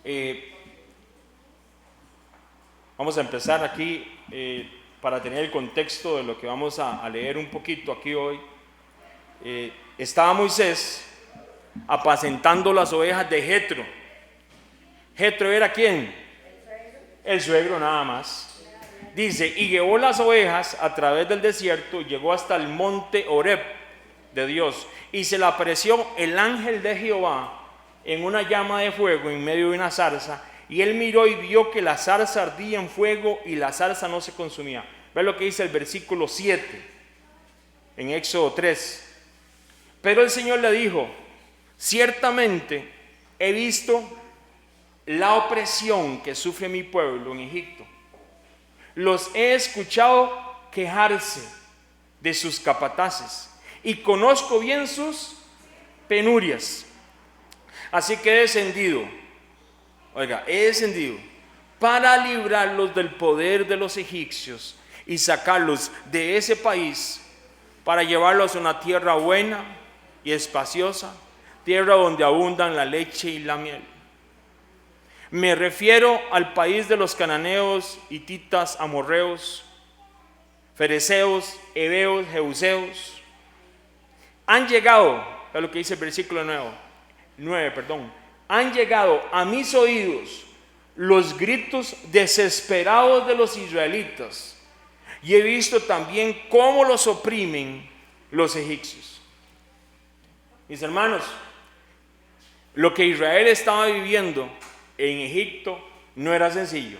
Eh, Vamos a empezar aquí para tener el contexto de lo que vamos a leer un poquito aquí hoy. Estaba Moisés apacentando las ovejas de Jetro. ¿Jetro era quién? El suegro nada más. Dice, y llevó las ovejas a través del desierto, llegó hasta el monte Horeb de Dios, y se le apareció el ángel de Jehová en una llama de fuego en medio de una zarza, y él miró y vio que la zarza ardía en fuego y la zarza no se consumía. Ve lo que dice el versículo 7 en Éxodo 3. Pero el Señor le dijo, ciertamente he visto la opresión que sufre mi pueblo en Egipto. Los he escuchado quejarse de sus capataces y conozco bien sus penurias. Así que he descendido para librarlos del poder de los egipcios y sacarlos de ese país, para llevarlos a una tierra buena y espaciosa, tierra donde abundan la leche y la miel. Me refiero al país de los cananeos, hititas, amorreos, fereceos, heveos, jebuseos. Han llegado, es lo que dice el versículo 9, han llegado a mis oídos los gritos desesperados de los israelitas, y he visto también cómo los oprimen los egipcios. Mis hermanos, lo que Israel estaba viviendo en Egipto no era sencillo,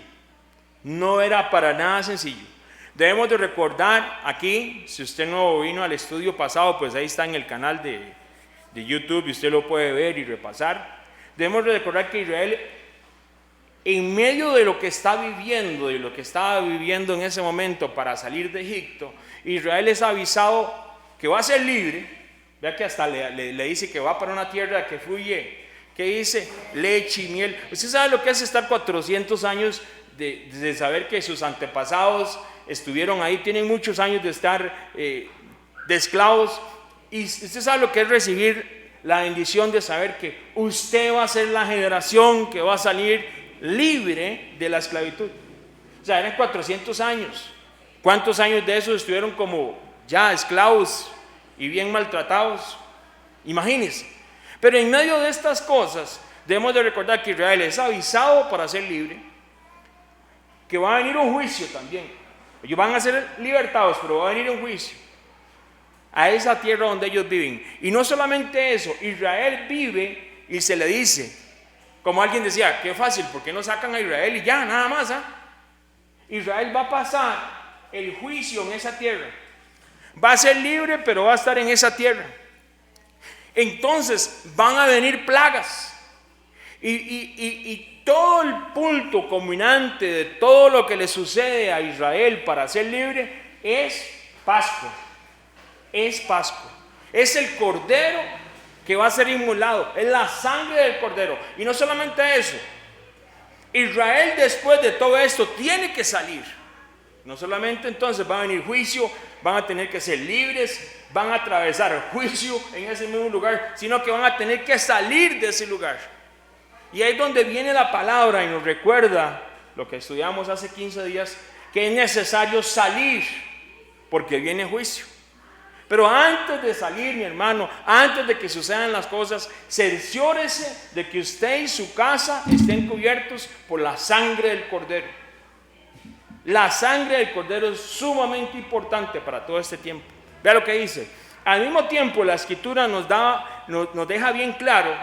no era para nada sencillo. Debemos de recordar aquí, si usted no vino al estudio pasado, pues ahí está en el canal de YouTube y usted lo puede ver y repasar. Debemos de recordar que Israel, en medio de lo que está viviendo, de lo que estaba viviendo en ese momento para salir de Egipto, Israel es avisado que va a ser libre. Vea que hasta le dice que va para una tierra que fluye, que dice leche y miel. Usted sabe lo que es estar 400 años de saber que sus antepasados estuvieron ahí, tienen muchos años de estar de esclavos, y usted sabe lo que es recibir la bendición de saber que usted va a ser la generación que va a salir libre de la esclavitud. O sea, eran 400 años. ¿Cuántos años de esos estuvieron como ya esclavos y bien maltratados? Imagínense. Pero en medio de estas cosas debemos de recordar que Israel es avisado para ser libre, que va a venir un juicio también. Ellos van a ser libertados, pero va a venir un juicio a esa tierra donde ellos viven. Y no solamente eso, Israel vive y se le dice, como alguien decía, qué fácil, ¿por qué no sacan a Israel y ya, nada más? Israel va a pasar el juicio en esa tierra, va a ser libre, pero va a estar en esa tierra. Entonces van a venir plagas y todo el punto culminante de todo lo que le sucede a Israel para ser libre es Pascua. Es Pascua, es el cordero que va a ser inmolado, es la sangre del cordero. Y no solamente eso, Israel después de todo esto tiene que salir. No solamente entonces va a venir juicio, van a tener que ser libres, van a atravesar el juicio en ese mismo lugar, sino que van a tener que salir de ese lugar. Y ahí es donde viene la palabra y nos recuerda lo que estudiamos hace 15 días, que es necesario salir porque viene juicio. Pero antes de salir, mi hermano, antes de que sucedan las cosas, cerciórese de que usted y su casa estén cubiertos por la sangre del cordero. La sangre del cordero es sumamente importante para todo este tiempo. Vea lo que dice. Al mismo tiempo, la escritura nos deja bien claro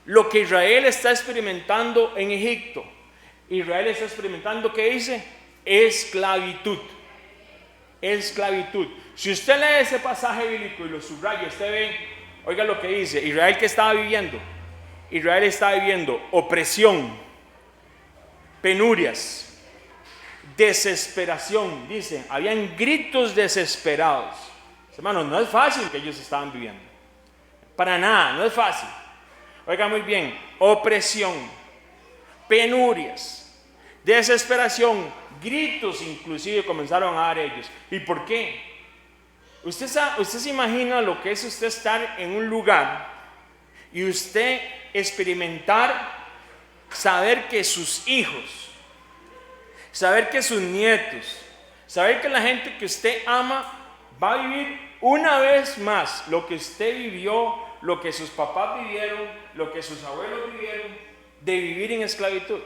lo que Israel está experimentando en Egipto. Israel está experimentando, ¿qué dice? Esclavitud. Esclavitud. Si usted lee ese pasaje bíblico y lo subraya, usted ve, oiga lo que dice, Israel que estaba viviendo. Israel estaba viviendo opresión, penurias, desesperación. Dice, habían gritos desesperados. Hermanos, no es fácil que ellos estaban viviendo. Para nada, no es fácil. Oiga muy bien, opresión, penurias, desesperación, gritos inclusive comenzaron a dar ellos. ¿Y por qué? Usted se imagina lo que es usted estar en un lugar y usted experimentar saber que sus hijos, saber que sus nietos, saber que la gente que usted ama va a vivir una vez más lo que usted vivió, lo que sus papás vivieron, lo que sus abuelos vivieron, de vivir en esclavitud,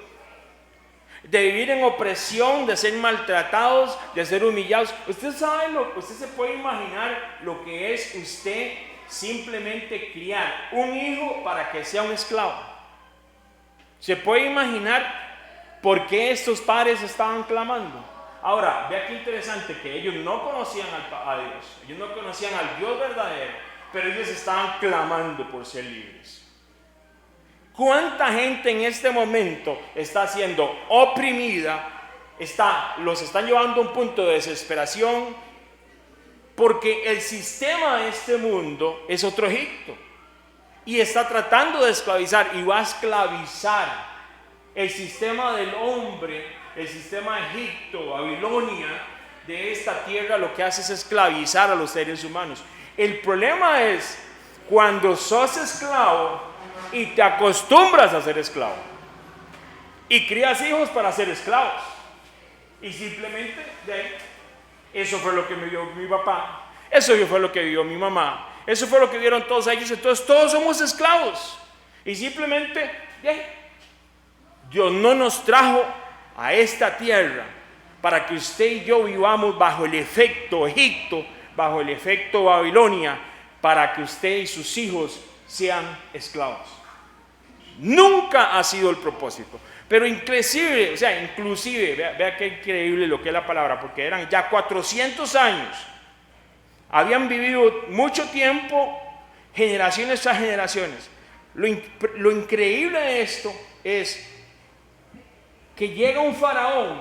de vivir en opresión, de ser maltratados, de ser humillados. Usted sabe, usted se puede imaginar lo que es usted simplemente criar un hijo para que sea un esclavo. Se puede imaginar por qué estos padres estaban clamando. Ahora, vea qué interesante, que ellos no conocían a Dios, ellos no conocían al Dios verdadero, pero ellos estaban clamando por ser libres. ¿Cuánta gente en este momento está siendo oprimida? Los están llevando a un punto de desesperación, porque el sistema de este mundo es otro Egipto, y está tratando de esclavizar, y va a esclavizar el sistema del hombre. El sistema de Egipto, Babilonia, de esta tierra, lo que hace es esclavizar a los seres humanos. El problema es cuando sos esclavo y te acostumbras a ser esclavo y crías hijos para ser esclavos, y simplemente de ahí, eso fue lo que me dio mi papá, eso fue lo que vio mi mamá, eso fue lo que vieron todos ellos. Entonces todos somos esclavos, y simplemente de ahí, Dios no nos trajo a esta tierra para que usted y yo vivamos bajo el efecto Egipto, bajo el efecto Babilonia, para que usted y sus hijos sean esclavos. Nunca ha sido el propósito. Pero inclusive, vea qué increíble lo que es la palabra, porque eran ya 400 años. Habían vivido mucho tiempo, generaciones tras generaciones. Lo increíble de esto es que llega un faraón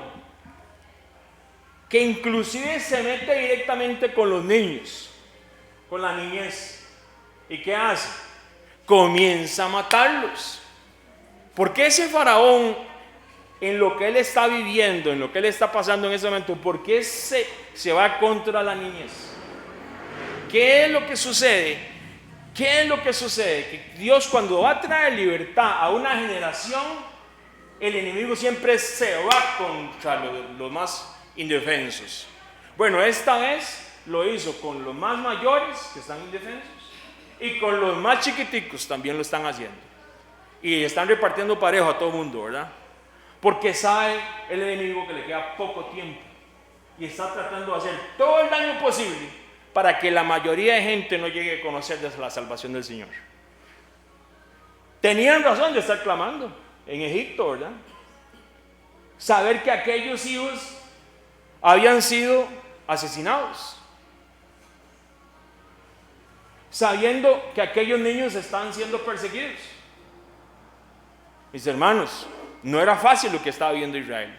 que inclusive se mete directamente con los niños, con la niñez. ¿Y qué hace? Comienza a matarlos. ¿Por qué ese faraón, en lo que él está viviendo, en lo que él está pasando en ese momento, por qué se va contra la niñez? ¿Qué es lo que sucede? ¿Qué es lo que sucede? Que Dios, cuando va a traer libertad a una generación, el enemigo siempre se va contra los más indefensos. Bueno, esta vez lo hizo con los más mayores, que están indefensos, y con los más chiquiticos también lo están haciendo. Y están repartiendo parejo a todo el mundo, ¿verdad? Porque sabe el enemigo que le queda poco tiempo, y está tratando de hacer todo el daño posible para que la mayoría de gente no llegue a conocer la salvación del Señor. Tenían razón de estar clamando en Egipto, ¿verdad? Saber que aquellos hijos habían sido asesinados, sabiendo que aquellos niños estaban siendo perseguidos. Mis hermanos, no era fácil lo que estaba viviendo Israel.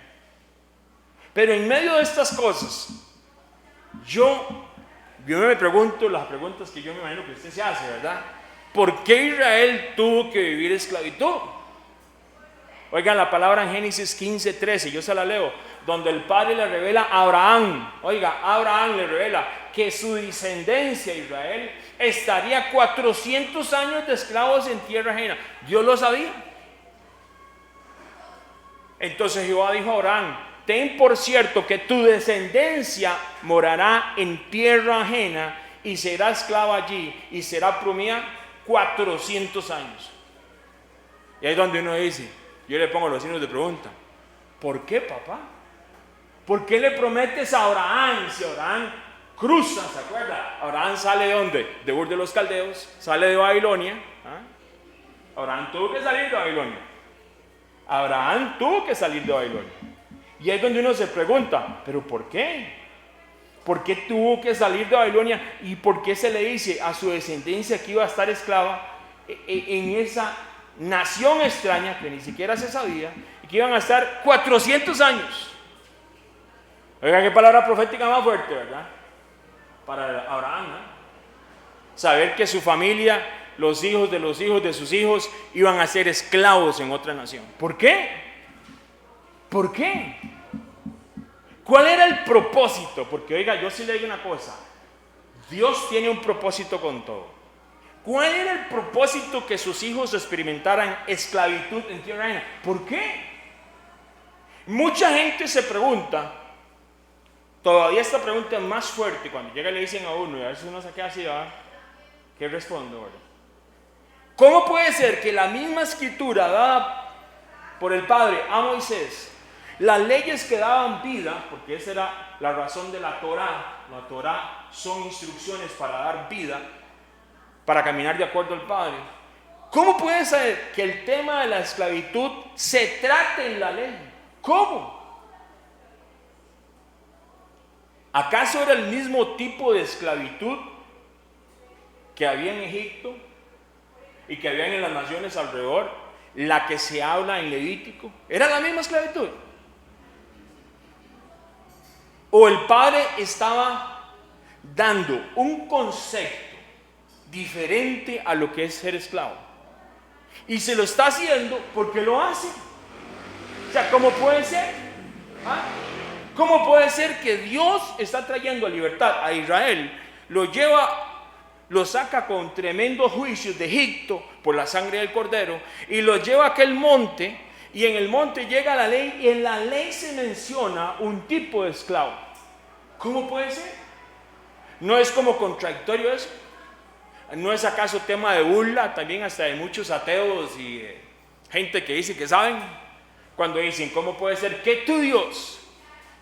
Pero en medio de estas cosas, yo me pregunto las preguntas que yo me imagino que usted se hace, ¿verdad? ¿Por qué Israel tuvo que vivir esclavitud? Oigan la palabra en Génesis 15:13, yo se la leo, donde el Padre le revela a Abraham, Abraham le revela que su descendencia, Israel, estaría 400 años de esclavos en tierra ajena. Dios lo sabía. Entonces Jehová dijo a Abraham: ten por cierto que tu descendencia morará en tierra ajena y será esclava allí y será promesa 400 años. Y ahí es donde uno dice, yo le pongo los signos de pregunta: ¿por qué, papá? ¿Por qué le prometes a Abraham? Si Abraham cruza, ¿se acuerda? Abraham sale de ¿dónde? De Ur de los Caldeos, sale de Babilonia. Abraham tuvo que salir de Babilonia. Abraham tuvo que salir de Babilonia. Y ahí es donde uno se pregunta, ¿pero por qué? ¿Por qué tuvo que salir de Babilonia? ¿Y por qué se le dice a su descendencia que iba a estar esclava en esa nación extraña que ni siquiera se sabía, y que iban a estar 400 años? Oigan qué palabra profética más fuerte, ¿verdad? Para Abraham, ¿no? Saber que su familia, los hijos de sus hijos, iban a ser esclavos en otra nación. ¿Por qué? ¿Por qué? ¿Cuál era el propósito? Porque oiga, yo sí le digo una cosa: Dios tiene un propósito con todo. ¿Cuál era el propósito que sus hijos experimentaran esclavitud en tierra ajena? ¿Por qué? Mucha gente se pregunta, todavía esta pregunta es más fuerte cuando llega y le dicen a uno, y a veces uno se queda así, ¿verdad? ¿Qué respondo, verdad? ¿Cómo puede ser que la misma escritura dada por el Padre a Moisés, las leyes que daban vida, porque esa era la razón de la Torá son instrucciones para dar vida, para caminar de acuerdo al Padre? ¿Cómo puede ser que el tema de la esclavitud se trate en la ley? ¿Cómo? ¿Acaso era el mismo tipo de esclavitud que había en Egipto y que había en las naciones alrededor, la que se habla en Levítico? ¿Era la misma esclavitud? ¿O el Padre estaba dando un concepto diferente a lo que es ser esclavo? Y se lo está haciendo porque lo hace. O sea, ¿cómo puede ser? ¿Ah? ¿Cómo puede ser que Dios está trayendo a libertad a Israel? Lo saca con tremendos juicios de Egipto por la sangre del cordero y lo lleva a aquel monte, y en el monte llega la ley, y en la ley se menciona un tipo de esclavo. ¿Cómo puede ser? ¿No es como contradictorio eso? ¿No es acaso tema de burla también hasta de muchos ateos y gente que dice que saben? Cuando dicen, ¿cómo puede ser que tu Dios,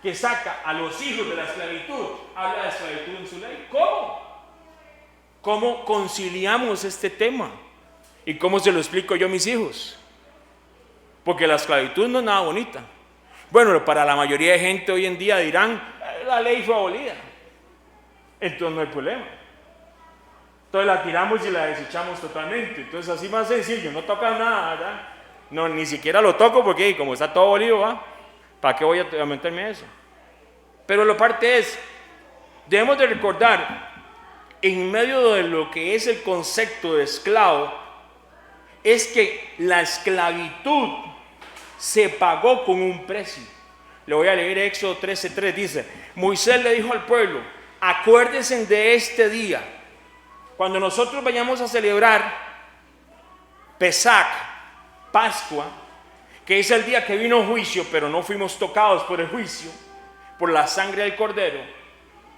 que saca a los hijos de la esclavitud, habla de esclavitud en su ley? ¿Cómo? ¿Cómo conciliamos este tema? ¿Y cómo se lo explico yo a mis hijos? Porque la esclavitud no es nada bonita. Bueno, para la mayoría de gente hoy en día dirán, la ley fue abolida, entonces no hay problema. Entonces la tiramos y la desechamos totalmente. Entonces así más sencillo, no toca nada, ¿verdad? No, ni siquiera lo toco porque como está todo abolido, ¿va? ¿Para qué voy a meterme a eso? Pero la parte es, debemos de recordar, en medio de lo que es el concepto de esclavo, es que la esclavitud se pagó con un precio. Le voy a leer Éxodo 13:3, dice, Moisés le dijo al pueblo, acuérdense de este día, cuando nosotros vayamos a celebrar Pesach, Pascua, que es el día que vino juicio, pero no fuimos tocados por el juicio, por la sangre del cordero.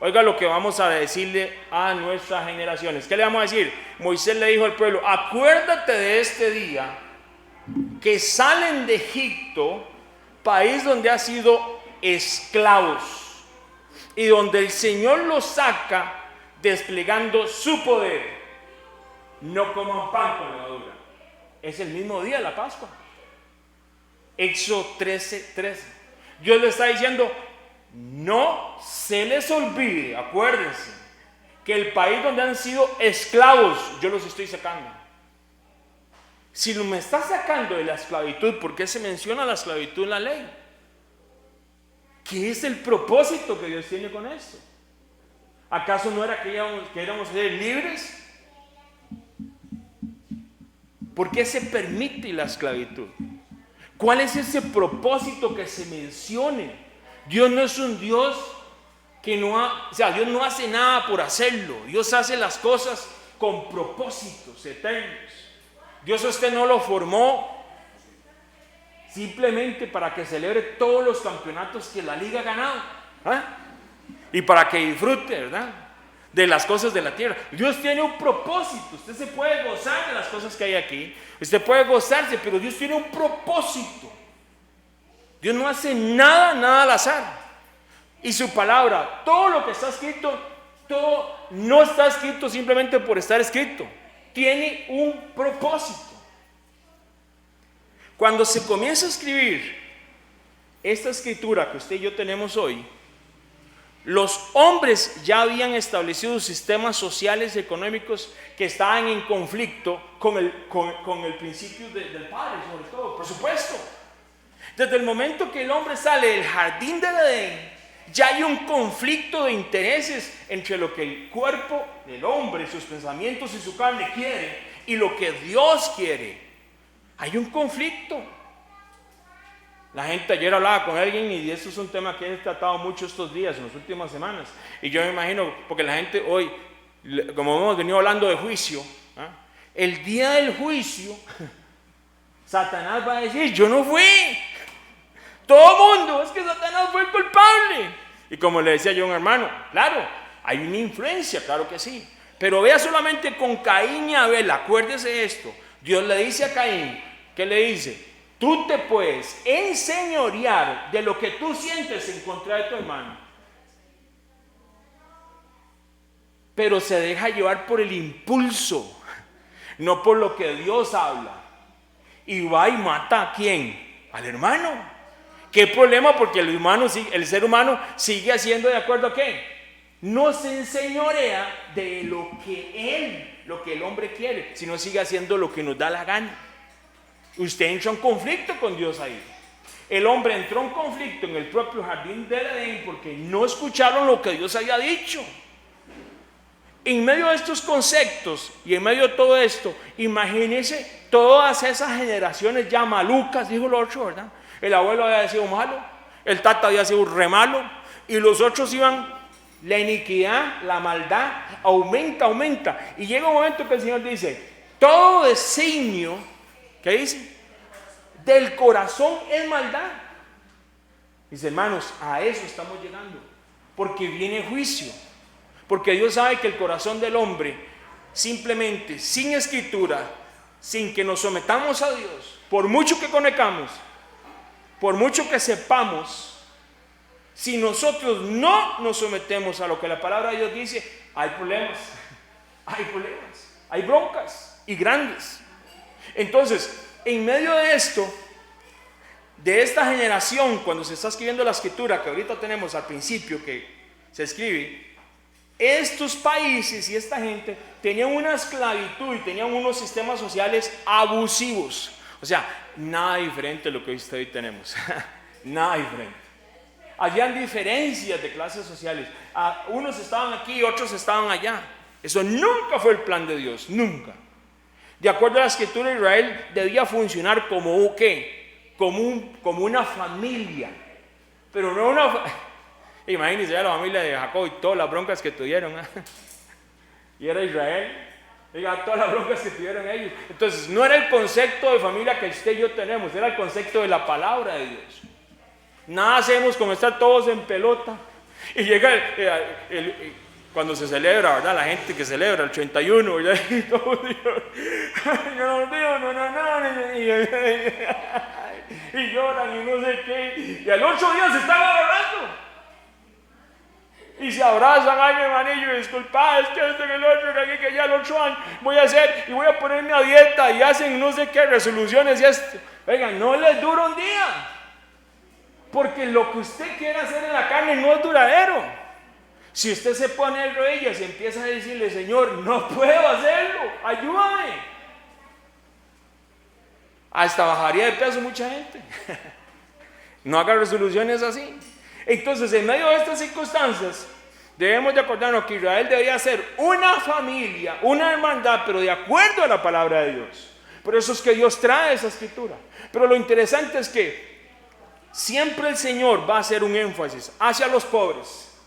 Oiga lo que vamos a decirle a nuestras generaciones. ¿Qué le vamos a decir? Moisés le dijo al pueblo, acuérdate de este día que salen de Egipto, país donde han sido esclavos, y donde el Señor los saca desplegando su poder. No coman pan con levadura. Es el mismo día de la Pascua. Éxodo 13:13. Dios le está diciendo, no se les olvide, acuérdense, que el país donde han sido esclavos, yo los estoy sacando. Si me está sacando de la esclavitud, ¿por qué se menciona la esclavitud en la ley? ¿Qué es el propósito que Dios tiene con esto? ¿Acaso no era que éramos ser libres? ¿Por qué se permite la esclavitud? ¿Cuál es ese propósito que se mencione? Dios no es un Dios que Dios no hace nada por hacerlo. Dios hace las cosas con propósitos eternos. Dios a usted no lo formó simplemente para que celebre todos los campeonatos que la liga ha ganado, ¿eh? Y para que disfrute, ¿verdad?, de las cosas de la tierra. Dios tiene un propósito. Usted se puede gozar de las cosas que hay aquí, usted puede gozarse, pero Dios tiene un propósito. Dios no hace nada al azar. Y su palabra, todo lo que está escrito, todo no está escrito simplemente por estar escrito, tiene un propósito. Cuando se comienza a escribir esta escritura que usted y yo tenemos hoy, los hombres ya habían establecido sistemas sociales y económicos que estaban en conflicto con el principio del Padre, sobre todo, por supuesto. Desde el momento que el hombre sale del jardín del Edén, ya hay un conflicto de intereses entre lo que el cuerpo del hombre, sus pensamientos y su carne quiere y lo que Dios quiere. Hay un conflicto. La gente ayer hablaba con alguien y eso es un tema que he tratado mucho estos días, en las últimas semanas. Y yo me imagino, porque la gente hoy, como hemos venido hablando de juicio, ¿Ah? El día del juicio, Satanás va a decir, yo no fui. Todo mundo, es que Satanás fue el culpable. Y como le decía yo a un hermano, claro, hay una influencia, claro que sí. Pero vea solamente con Caín y Abel, acuérdese esto. Dios le dice a Caín, ¿qué le dice? Tú te puedes enseñorear de lo que tú sientes en contra de tu hermano. Pero se deja llevar por el impulso, no por lo que Dios habla. Y va y mata ¿a quién? Al hermano. ¿Qué problema? Porque el ser humano sigue haciendo de acuerdo a qué. No se enseñorea de lo que el hombre quiere, sino sigue haciendo lo que nos da la gana. Usted entra en conflicto con Dios ahí. El hombre entró en conflicto en el propio jardín del Edén porque no escucharon lo que Dios había dicho. En medio de estos conceptos y en medio de todo esto, imagínense todas esas generaciones ya malucas, dijo el otro, ¿verdad? El abuelo había sido malo, el tata había sido re malo, y los otros iban, la iniquidad, la maldad, aumenta. Y llega un momento que el Señor dice, todo designio, ¿qué dice? Del corazón es maldad. Dice, hermanos, a eso estamos llegando, porque viene juicio. Porque Dios sabe que el corazón del hombre, simplemente, sin escritura, sin que nos sometamos a Dios, por mucho que conozcamos, por mucho que sepamos, si nosotros no nos sometemos a lo que la palabra de Dios dice, hay problemas, hay broncas y grandes. Entonces, en medio de esto, de esta generación, cuando se está escribiendo la escritura, que ahorita tenemos al principio que se escribe, estos países y esta gente tenían una esclavitud y tenían unos sistemas sociales abusivos. O sea, nada diferente a lo que hoy tenemos. Nada diferente. Habían diferencias de clases sociales. Unos estaban aquí y otros estaban allá. Eso nunca fue el plan de Dios, nunca. De acuerdo a la escritura, Israel debía funcionar como ¿qué? Como una familia. Pero no una imagínense ya la familia de Jacob y todas las broncas que tuvieron. Y era Israel. Diga, todas las broncas que tuvieron ellos. Entonces, no era el concepto de familia que usted y yo tenemos, era el concepto de la palabra de Dios. Nada hacemos con estar todos en pelota. Y llega cuando se celebra, ¿verdad? La gente que celebra el 31, ¿verdad? Y todos y lloran y no sé qué. Y al 8 días se están agarrando. Y se abrazan, ay mi hermanillo, disculpa, es que esto que el otro, que aquí, que ya el otro año voy a hacer y voy a ponerme a dieta y hacen no sé qué resoluciones y esto. Oigan, no les dura un día, porque lo que usted quiere hacer en la carne no es duradero. Si usted se pone de rodillas y empieza a decirle, Señor, no puedo hacerlo, ayúdame, hasta bajaría de peso mucha gente. No haga resoluciones así. Entonces, en medio de estas circunstancias, debemos de acordarnos que Israel debería ser una familia, una hermandad, pero de acuerdo a la palabra de Dios. Por eso es que Dios trae esa escritura. Pero lo interesante es que siempre el Señor va a hacer un énfasis hacia los pobres,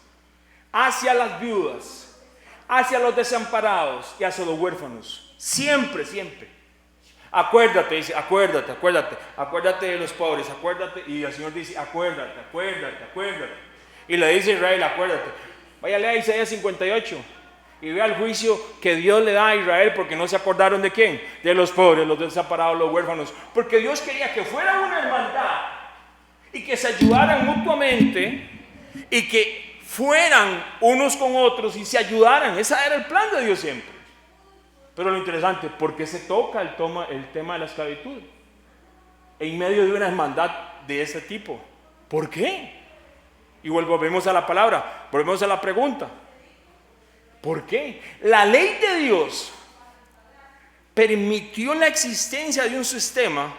hacia las viudas, hacia los desamparados y hacia los huérfanos. Siempre, siempre. Acuérdate, dice, acuérdate de los pobres, acuérdate. Y el Señor dice, acuérdate. Y le dice a Israel, acuérdate. Vaya a leer Isaías 58 y vea el juicio que Dios le da a Israel porque no se acordaron de quién, de los pobres, los desamparados, los huérfanos. Porque Dios quería que fuera una hermandad y que se ayudaran mutuamente y que fueran unos con otros y se ayudaran. Ese era el plan de Dios siempre. Pero lo interesante, ¿por qué se toca el tema de la esclavitud en medio de una hermandad de ese tipo? ¿Por qué? Y volvemos a la palabra, volvemos a la pregunta. ¿Por qué? La ley de Dios permitió la existencia de un sistema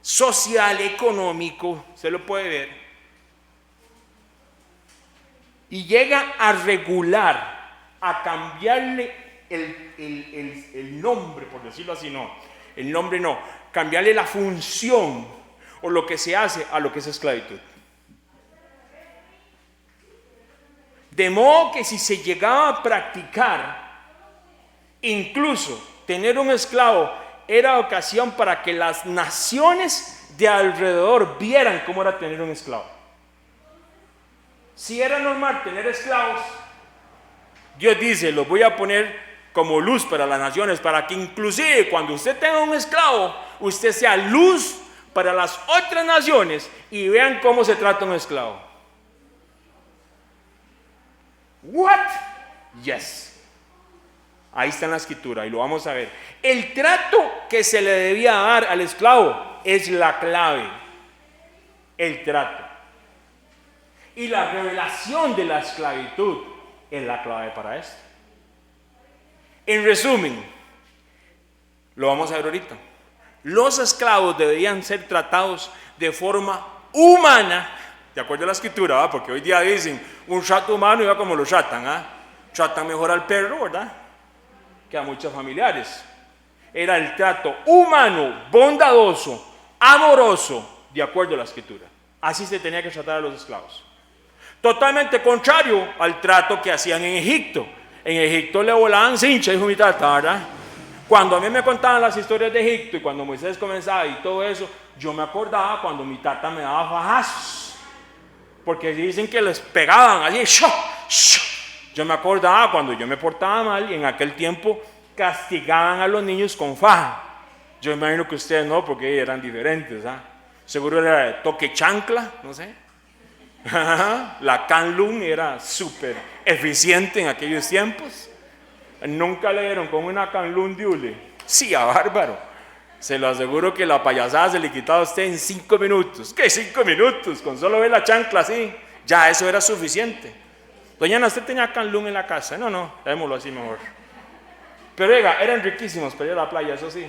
social, económico, se lo puede ver, y llega a regular, a cambiarle el nombre, por decirlo así, cambiarle la función o lo que se hace a lo que es esclavitud. De modo que si se llegaba a practicar Incluso tener un esclavo era ocasión para que las naciones de alrededor vieran cómo era tener un esclavo. Si era normal tener esclavos, Dios dice, los voy a poner como luz para las naciones, para que inclusive cuando usted tenga un esclavo, usted sea luz para las otras naciones y vean cómo se trata un esclavo. What? Yes. Ahí está en la escritura y lo vamos a ver. El trato que se le debía dar al esclavo es la clave. El trato. Y la revelación de la esclavitud es la clave para esto. En resumen, lo vamos a ver ahorita. Los esclavos debían ser tratados de forma humana, de acuerdo a la escritura, ¿verdad? Porque hoy día dicen, un rato humano iba como lo tratan, ¿ah? Tratan mejor al perro, ¿verdad?, que a muchos familiares. Era el trato humano, bondadoso, amoroso, de acuerdo a la escritura. Así se tenía que tratar a los esclavos. Totalmente contrario al trato que hacían en Egipto. En Egipto le volaban cincha, dijo mi tata, ¿verdad? Cuando a mí me contaban las historias de Egipto y cuando Moisés comenzaba y todo eso, yo me acordaba cuando mi tata me daba fajazos. Porque dicen que les pegaban así, ¡shoo! ¡shoo! Yo me acordaba cuando yo me portaba mal y en aquel tiempo castigaban a los niños con faja. Yo imagino que ustedes no, porque eran diferentes, ¿ah? Seguro era de toque chancla, no sé. La Canlun era súper eficiente en aquellos tiempos. Nunca le dieron con una Canlun de hule. Sí, a bárbaro. Se lo aseguro que la payasada se le quitaba a usted en 5 minutos. ¿Qué 5 minutos? Con solo ver la chancla así, ya eso era suficiente. Doña Ana, ¿usted tenía Canlun en la casa? No, démoslo así mejor. Pero oiga, eran riquísimos para ir a la playa, eso sí.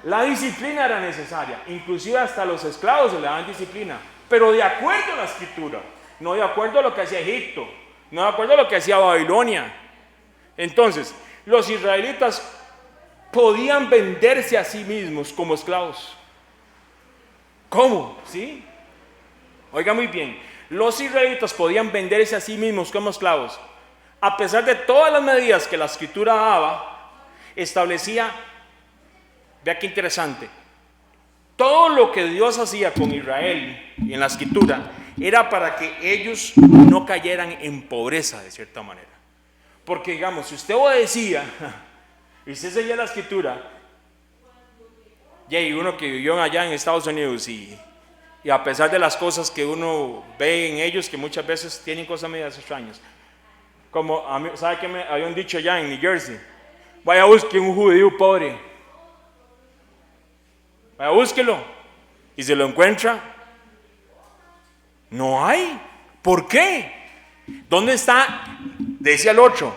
La disciplina era necesaria, inclusive hasta los esclavos se le daban disciplina, pero de acuerdo a la escritura, no de acuerdo a lo que hacía Egipto, no de acuerdo a lo que hacía Babilonia. Entonces, los israelitas podían venderse a sí mismos como esclavos. ¿Cómo? ¿Sí? Oiga muy bien, los israelitas podían venderse a sí mismos como esclavos. A pesar de todas las medidas que la escritura daba, establecía, vea qué interesante, todo lo que Dios hacía con Israel y en la escritura era para que ellos no cayeran en pobreza de cierta manera. Porque digamos, si usted obedecía y usted seguía la escritura, y hay uno que vivió allá en Estados Unidos y a pesar de las cosas que uno ve en ellos, que muchas veces tienen cosas medias extrañas, como a mí, ¿sabe qué me habían dicho allá en New Jersey? Vaya, busque un judío pobre, vaya, búsquelo, y se lo encuentra, no hay. ¿Por qué? ¿Dónde está? Decía el otro,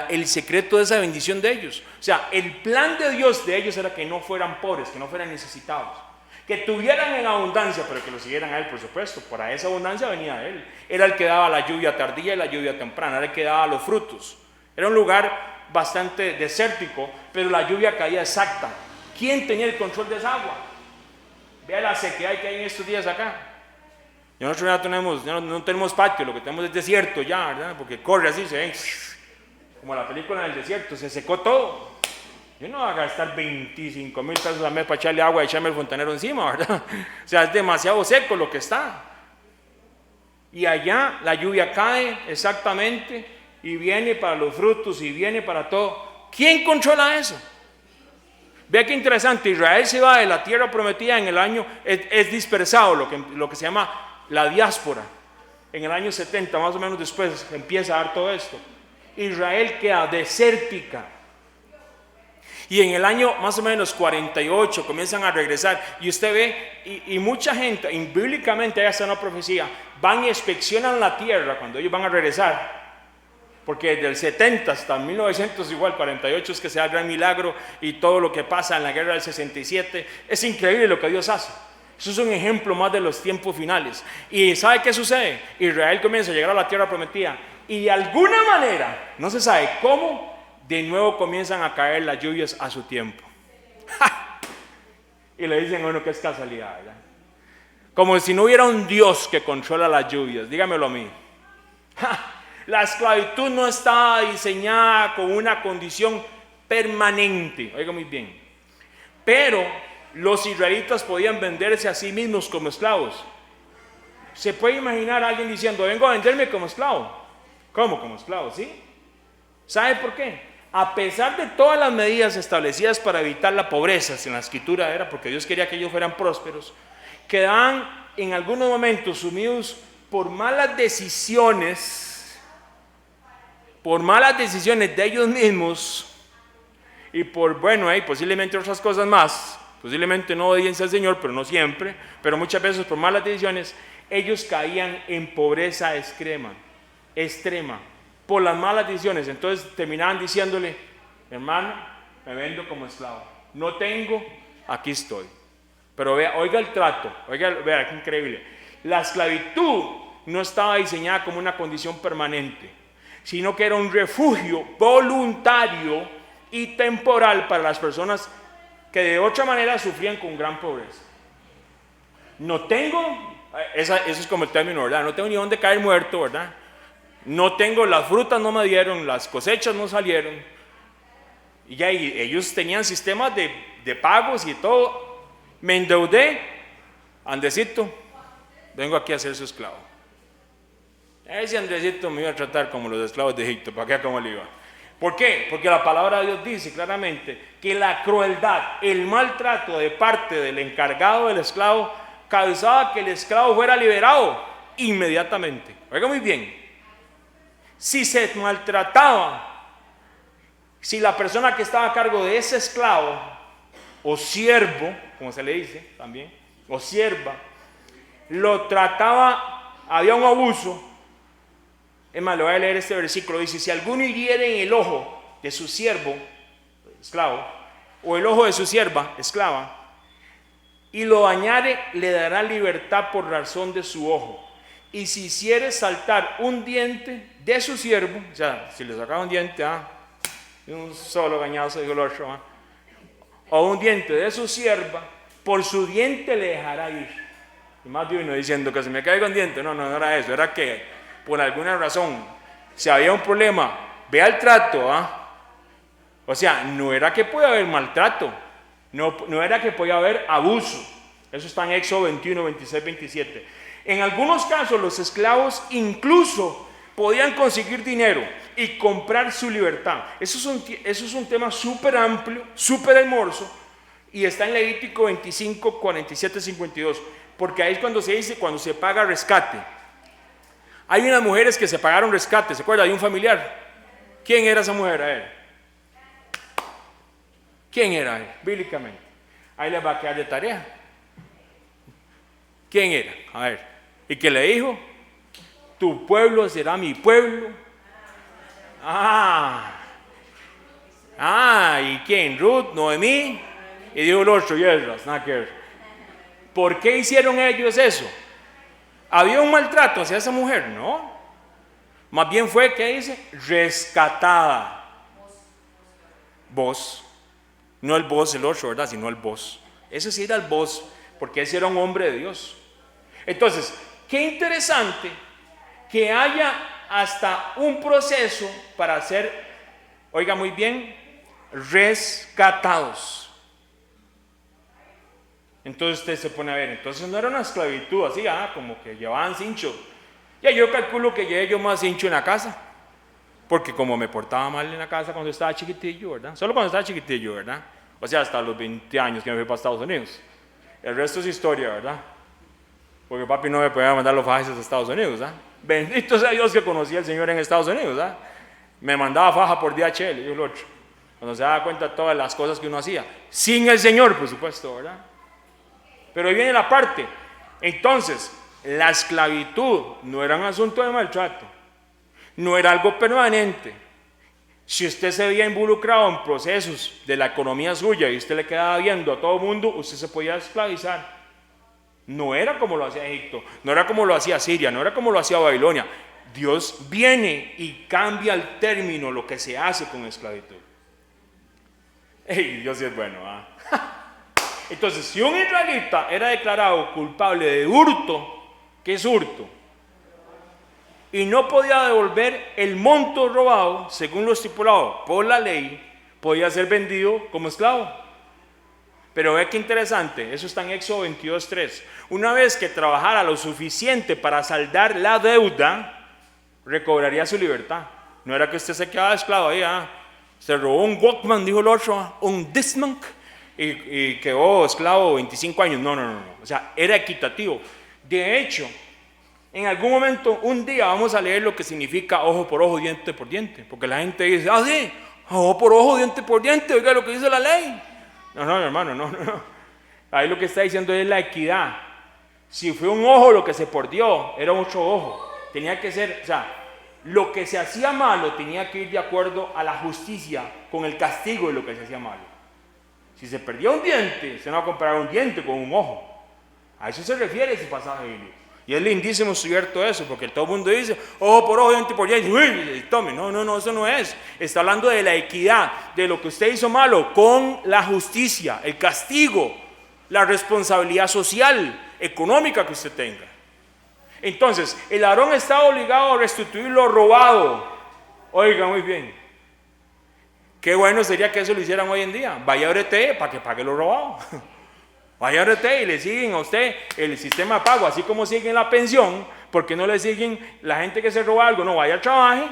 el secreto de esa bendición de ellos. O sea, el plan de Dios de ellos era que no fueran pobres, que no fueran necesitados, que tuvieran en abundancia, pero que lo siguieran a Él, por supuesto. Para esa abundancia venía Él. Era el que daba la lluvia tardía y la lluvia temprana, era el que daba los frutos. Era un lugar bastante desértico, pero la lluvia caía exacta. ¿Quién tenía el control de esa agua? Vea la sequedad que hay en estos días acá. Y nosotros ya no tenemos patio, lo que tenemos es desierto ya, ¿verdad? Porque corre así, se ven como la película del desierto, se secó todo. Yo no voy a gastar 25,000 pesos al mes para echarle agua y echarme el fontanero encima, ¿verdad? O sea, es demasiado seco lo que está. Y allá la lluvia cae exactamente y viene para los frutos y viene para todo. ¿Quién controla eso? Vea qué interesante, Israel se va de la tierra prometida en el año, es dispersado, lo que se llama la diáspora. En el año 70, más o menos después, empieza a dar todo esto. Israel queda desértica. Y en el año más o menos 48 comienzan a regresar. Y usted ve, y mucha gente, bíblicamente hay hasta una profecía, van y inspeccionan la tierra cuando ellos van a regresar. Porque desde el 70 hasta 1900 igual, 48 es que se da el gran milagro y todo lo que pasa en la guerra del 67. Es increíble lo que Dios hace. Eso es un ejemplo más de los tiempos finales. ¿Y sabe qué sucede? Israel comienza a llegar a la tierra prometida y de alguna manera, no se sabe cómo, de nuevo comienzan a caer las lluvias a su tiempo. Y le dicen, bueno, que es casualidad, ¿verdad? Como si no hubiera un Dios que controla las lluvias, dígamelo a mí. La esclavitud no estaba diseñada con una condición permanente, oiga muy bien. Pero los israelitas podían venderse a sí mismos como esclavos. Se puede imaginar a alguien diciendo, vengo a venderme como esclavo. ¿Cómo como esclavo? ¿Sí? ¿Sabe por qué? A pesar de todas las medidas establecidas para evitar la pobreza, si en la escritura era porque Dios quería que ellos fueran prósperos, quedaban en algunos momentos sumidos por malas decisiones de ellos mismos y por, bueno, posiblemente otras cosas más, posiblemente no obediencia al Señor, pero no siempre, pero muchas veces por malas decisiones, ellos caían en pobreza extrema, por las malas decisiones. Entonces terminaban diciéndole, hermano, me vendo como esclavo, no tengo, aquí estoy. Pero vea, oiga el trato, vea qué increíble. La esclavitud no estaba diseñada como una condición permanente, sino que era un refugio voluntario y temporal para las personas que de otra manera sufrían con gran pobreza. No tengo, eso es como el término, ¿verdad? No tengo ni dónde caer muerto, ¿verdad? No tengo, las frutas no me dieron, las cosechas no salieron. Y ya ellos tenían sistemas de pagos y todo. Me endeudé, Andresito, vengo aquí a ser su esclavo. Ese Andresito me iba a tratar como los esclavos de Egipto, ¿para qué? ¿Cómo le iba? ¿Por qué? Porque la palabra de Dios dice claramente que la crueldad, el maltrato de parte del encargado del esclavo causaba que el esclavo fuera liberado inmediatamente. Oiga muy bien, si se maltrataba, si la persona que estaba a cargo de ese esclavo o siervo, como se le dice también, o sierva, lo trataba, había un abuso. Es más, le voy a leer este versículo, dice, si alguno hiriere en el ojo de su siervo, esclavo, o el ojo de su sierva, esclava, y lo dañare, le dará libertad por razón de su ojo. Y si hiciere saltar un diente de su siervo, o sea, si le sacaba un diente, un solo gañazo, dijo el otro, o un diente de su sierva, por su diente le dejará ir. Y más de uno diciendo que se me caiga un diente. No era eso, era que por alguna razón, si había un problema, vea el trato, o sea, no era que podía haber maltrato, no era que podía haber abuso. Eso está en Éxodo 21, 26, 27. En algunos casos los esclavos incluso podían conseguir dinero y comprar su libertad. Eso es un tema súper amplio, súper hermoso, y está en Levítico 25, 47, 52, porque ahí es cuando se dice, cuando se paga rescate. Hay unas mujeres que se pagaron rescate, ¿se acuerda? Hay un familiar. ¿Quién era esa mujer? A ver. ¿Quién era él? Bíblicamente. Ahí les va a quedar de tarea. ¿Quién era? A ver. ¿Y qué le dijo? Tu pueblo será mi pueblo. ¿Y quién? Ruth, Noemí. Y dijo el otro, Yesras, nada que ver. ¿Por qué hicieron ellos eso? ¿Había un maltrato hacia esa mujer? No. Más bien fue, ¿qué dice? Rescatada. Vos. No el vos, el otro, ¿verdad? Sino el vos. Ese sí era el vos, porque ese era un hombre de Dios. Entonces, qué interesante que haya hasta un proceso para ser, oiga muy bien, rescatados. Entonces usted se pone a ver, entonces no era una esclavitud así, como que llevaban cincho. Ya yo calculo que llevé yo más cincho en la casa, porque como me portaba mal en la casa cuando estaba chiquitillo, ¿verdad? Solo cuando estaba chiquitillo, ¿verdad? O sea, hasta los 20 años que me fui para Estados Unidos. El resto es historia, ¿verdad? Porque papi no me podía mandar los fajes a Estados Unidos, ¿verdad? Bendito sea Dios que conocí al Señor en Estados Unidos, ¿verdad? Me mandaba faja por DHL y el otro. Cuando se daba cuenta de todas las cosas que uno hacía. Sin el Señor, por supuesto, ¿verdad? Pero ahí viene la parte. Entonces, la esclavitud no era un asunto de maltrato. No era algo permanente. Si usted se veía involucrado en procesos de la economía suya y usted le quedaba viendo a todo el mundo, usted se podía esclavizar. No era como lo hacía Egipto, no era como lo hacía Siria, no era como lo hacía Babilonia. Dios viene y cambia el término, lo que se hace con esclavitud. Dios sí es bueno, Entonces, si un israelita era declarado culpable de hurto, ¿qué es hurto? y no podía devolver el monto robado, según lo estipulado por la ley, podía ser vendido como esclavo. Pero ve qué interesante, eso está en Éxodo 22:3. Una vez que trabajara lo suficiente para saldar la deuda, recobraría su libertad. No era que usted se quedaba esclavo ahí, se robó un Walkman, dijo el otro, un Discman, y quedó esclavo 25 años. No. O sea, era equitativo. De hecho, en algún momento, un día vamos a leer lo que significa ojo por ojo, diente por diente. Porque la gente dice, sí, ojo por ojo, diente por diente, oiga lo que dice la ley. No, hermano, no. Ahí lo que está diciendo es la equidad. Si fue un ojo lo que se perdió, era otro ojo. Tenía que ser, o sea, lo que se hacía malo tenía que ir de acuerdo a la justicia con el castigo de lo que se hacía malo. Si se perdía un diente, se no va a comparar un diente con un ojo. A eso se refiere ese pasaje bíblico. Y es lindísimo cierto eso, porque todo el mundo dice, ojo por ojo, diente por diente, uy, tome. No, eso no es. Está hablando de la equidad, de lo que usted hizo malo, con la justicia, el castigo, la responsabilidad social, económica que usted tenga. Entonces, el ladrón está obligado a restituir lo robado. Oiga, muy bien. Qué bueno sería que eso lo hicieran hoy en día. Vaya a brete para que pague lo robado. Vaya a RT y le siguen a usted el sistema de pago, así como siguen la pensión, porque no le siguen la gente que se roba algo. No, vaya al trabajo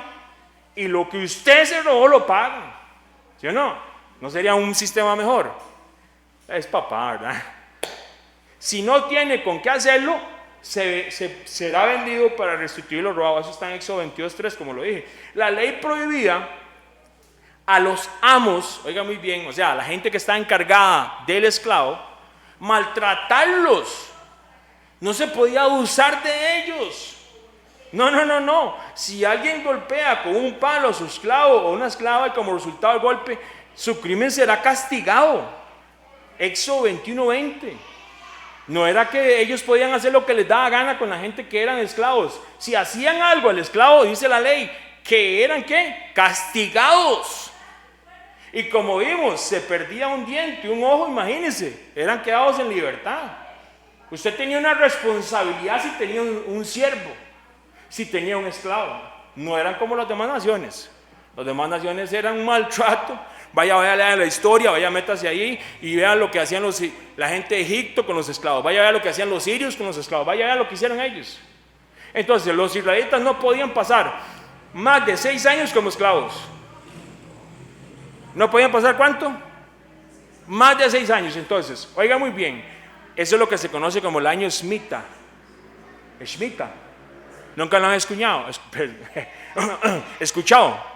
y lo que usted se robó lo paga. ¿Sí o no? ¿No sería un sistema mejor? Es papá, ¿verdad? Si no tiene con qué hacerlo, será vendido para restituir lo robado. Eso está en Éxodo 22:3, como lo dije. La ley prohibía a los amos, oiga muy bien, o sea, a la gente que está encargada del esclavo, maltratarlos. No se podía abusar de ellos. No. Si alguien golpea con un palo a su esclavo o una esclava y como resultado del golpe, su crimen será castigado. Éxodo 21:20. No era que ellos podían hacer lo que les daba gana con la gente que eran esclavos. Si hacían algo al esclavo, dice la ley, que eran ¿qué? Castigados. Y como vimos, se perdía un diente, un ojo, imagínense, eran quedados en libertad. Usted tenía una responsabilidad si tenía un siervo, si tenía un esclavo. No eran como las demás naciones. Las demás naciones eran un maltrato. Vaya a leer la historia, vaya, métase ahí y vea lo que hacían la gente de Egipto con los esclavos. Vaya a ver lo que hacían los sirios con los esclavos. Vaya a ver lo que hicieron ellos. Entonces, los israelitas no podían pasar más de 6 años como esclavos. ¿No podían pasar cuánto? Más de 6 años. Entonces, oiga muy bien, eso es lo que se conoce como el año Shemitah. Nunca lo han escuchado,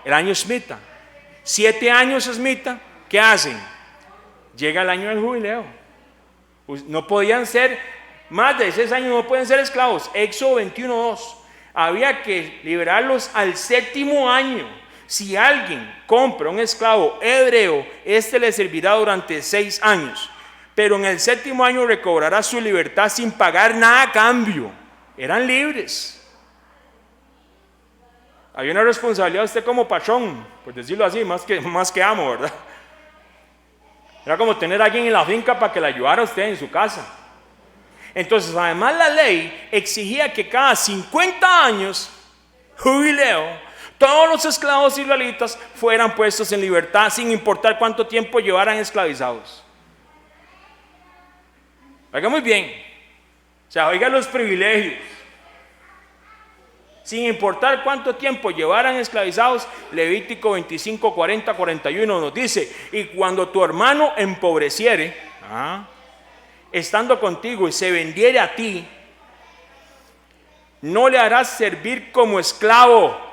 el año Shemitah. 7 años Shemitah, ¿qué hacen? Llega el año del jubileo. No podían ser, más de 6 años no pueden ser esclavos. Éxodo 21:2. Había que liberarlos al 7º año. Si alguien compra un esclavo hebreo, este le servirá durante 6 años, pero en el 7º año recobrará su libertad sin pagar nada a cambio. Eran libres. Había una responsabilidad usted como patrón, por decirlo así, más que amo, ¿verdad? Era como tener a alguien en la finca para que le ayudara a usted en su casa. Entonces, además la ley exigía que cada 50 años, jubileo, todos los esclavos israelitas fueran puestos en libertad sin importar cuánto tiempo llevaran esclavizados. Oiga muy bien, o sea, oiga los privilegios. Sin importar cuánto tiempo llevaran esclavizados, Levítico 25, 40, 41 nos dice, y cuando tu hermano empobreciere, estando contigo y se vendiere a ti, no le harás servir como esclavo.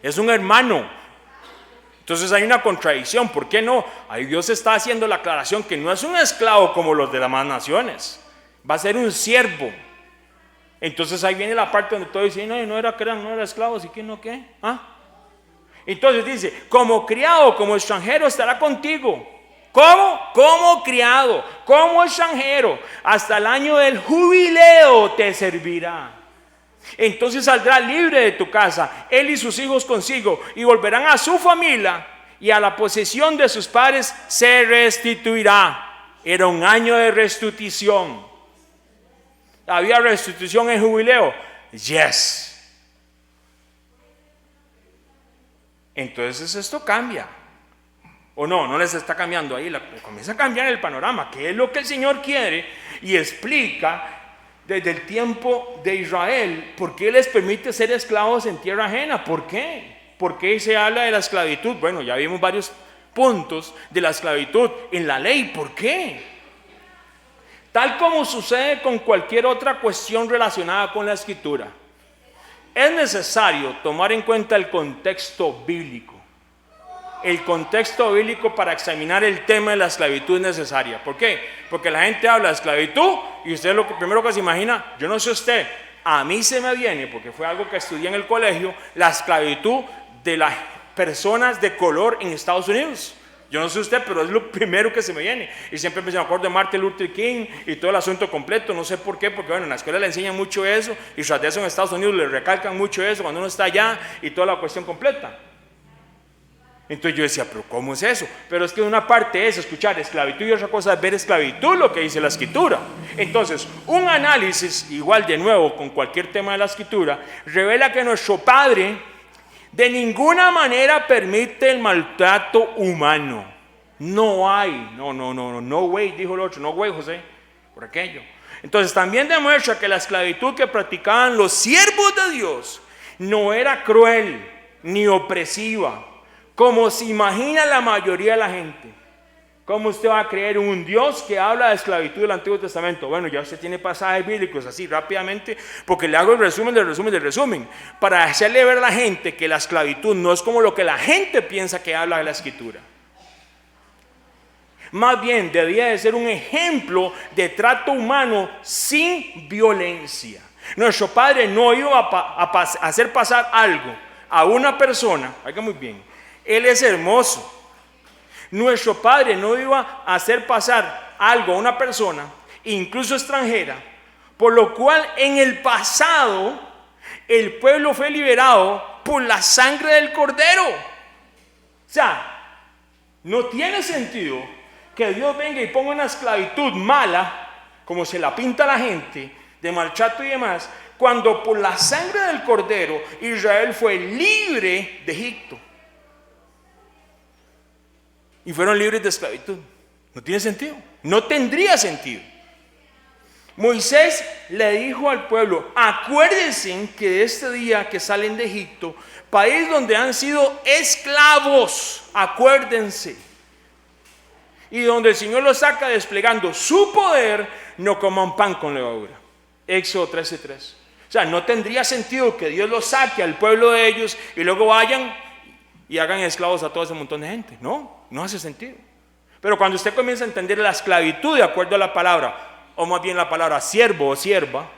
Es un hermano. Entonces hay una contradicción. ¿Por qué no? Ahí Dios está haciendo la aclaración que no es un esclavo como los de las demás naciones. Va a ser un siervo. Entonces ahí viene la parte donde todo dice, no era esclavo, ¿sí que no qué? Entonces dice, como criado, como extranjero estará contigo. ¿Cómo? Como criado, como extranjero, hasta el año del jubileo te servirá. Entonces saldrá libre de tu casa, él y sus hijos consigo, y volverán a su familia, y a la posesión de sus padres se restituirá. Era un año de restitución. ¿Había restitución en jubileo? Yes. Entonces esto cambia. ¿O no? No les está cambiando ahí, comienza a cambiar el panorama, que es lo que el Señor quiere, y explica desde el tiempo de Israel por qué les permite ser esclavos en tierra ajena. ¿Por qué? ¿Por qué se habla de la esclavitud? Bueno, ya vimos varios puntos de la esclavitud en la ley. ¿Por qué? Tal como sucede con cualquier otra cuestión relacionada con la Escritura, es necesario tomar en cuenta el contexto bíblico. El contexto bíblico para examinar el tema de la esclavitud es necesaria. ¿Por qué? Porque la gente habla de esclavitud y usted lo primero que se imagina, yo no sé usted, a mí se me viene, porque fue algo que estudié en el colegio, la esclavitud de las personas de color en Estados Unidos. Yo no sé usted, pero es lo primero que se me viene. Y siempre me acuerdo de Martin Luther King y todo el asunto completo. No sé por qué, porque bueno, en la escuela le enseñan mucho eso, y tras de eso en Estados Unidos le recalcan mucho eso cuando uno está allá y toda la cuestión completa. Entonces yo decía, pero ¿cómo es eso? Pero es que una parte es escuchar esclavitud y otra cosa es ver esclavitud, lo que dice la Escritura. Entonces, un análisis, igual de nuevo con cualquier tema de la Escritura, revela que nuestro Padre de ninguna manera permite el maltrato humano. No hay, no way, dijo el otro, no way, José, por aquello. Entonces también demuestra que la esclavitud que practicaban los siervos de Dios no era cruel ni opresiva, como se imagina la mayoría de la gente. ¿Cómo usted va a creer en un Dios que habla de esclavitud del Antiguo Testamento? Bueno, ya usted tiene pasajes bíblicos así rápidamente, porque le hago el resumen del resumen del resumen, para hacerle ver a la gente que la esclavitud no es como lo que la gente piensa que habla de la Escritura. Más bien, debía de ser un ejemplo de trato humano sin violencia. Nuestro Padre no iba a hacer pasar algo a una persona, oiga muy bien, Él es hermoso. Nuestro Padre no iba a hacer pasar algo a una persona, incluso extranjera, por lo cual en el pasado el pueblo fue liberado por la sangre del Cordero. O sea, no tiene sentido que Dios venga y ponga una esclavitud mala, como se la pinta la gente, de maltrato y demás, cuando por la sangre del Cordero Israel fue libre de Egipto. Y fueron libres de esclavitud. No tiene sentido. No tendría sentido. Moisés le dijo al pueblo, acuérdense que de este día que salen de Egipto, país donde han sido esclavos, acuérdense. Y donde el Señor los saca desplegando su poder, no coman pan con levadura. Éxodo 13:3. O sea, no tendría sentido que Dios los saque al pueblo de ellos y luego vayan y hagan esclavos a todo ese montón de gente. No hace sentido. Pero cuando usted comienza a entender la esclavitud de acuerdo a la palabra, o más bien la palabra siervo o sierva,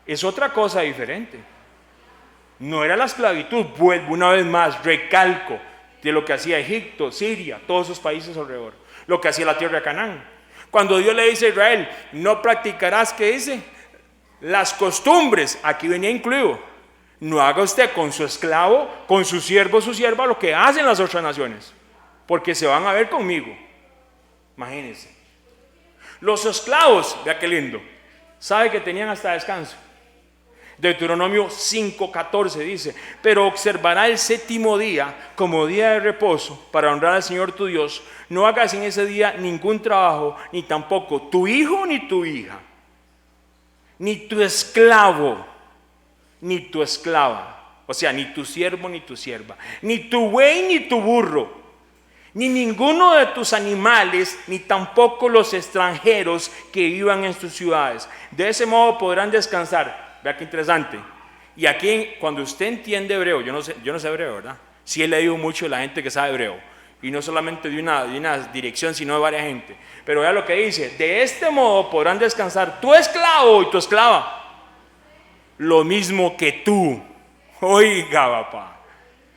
es otra cosa diferente. No era la esclavitud, vuelvo una vez más, recalco, de lo que hacía Egipto, Siria, todos esos países alrededor, lo que hacía la tierra de Canaán. Cuando Dios le dice a Israel, no practicarás, ¿qué dice? Las costumbres, aquí venía incluido. No haga usted con su esclavo, con su siervo, su sierva, lo que hacen las otras naciones, porque se van a ver conmigo. Imagínense. Los esclavos, vea qué lindo, sabe que tenían hasta descanso. Deuteronomio 5:14 dice, pero observará el séptimo día como día de reposo para honrar al Señor tu Dios. No hagas en ese día ningún trabajo, ni tampoco tu hijo ni tu hija, ni tu esclavo, ni tu esclava, o sea, ni tu siervo ni tu sierva, ni tu buey ni tu burro, ni ninguno de tus animales, ni tampoco los extranjeros que vivan en tus ciudades. De ese modo podrán descansar. Vea qué interesante. Y aquí, cuando usted entiende hebreo, yo no sé hebreo, ¿verdad? Sí he leído mucho de la gente que sabe hebreo, y no solamente de una dirección, sino de varias gente. Pero vea lo que dice: de este modo podrán descansar tu esclavo y tu esclava, lo mismo que tú. Oiga, papá.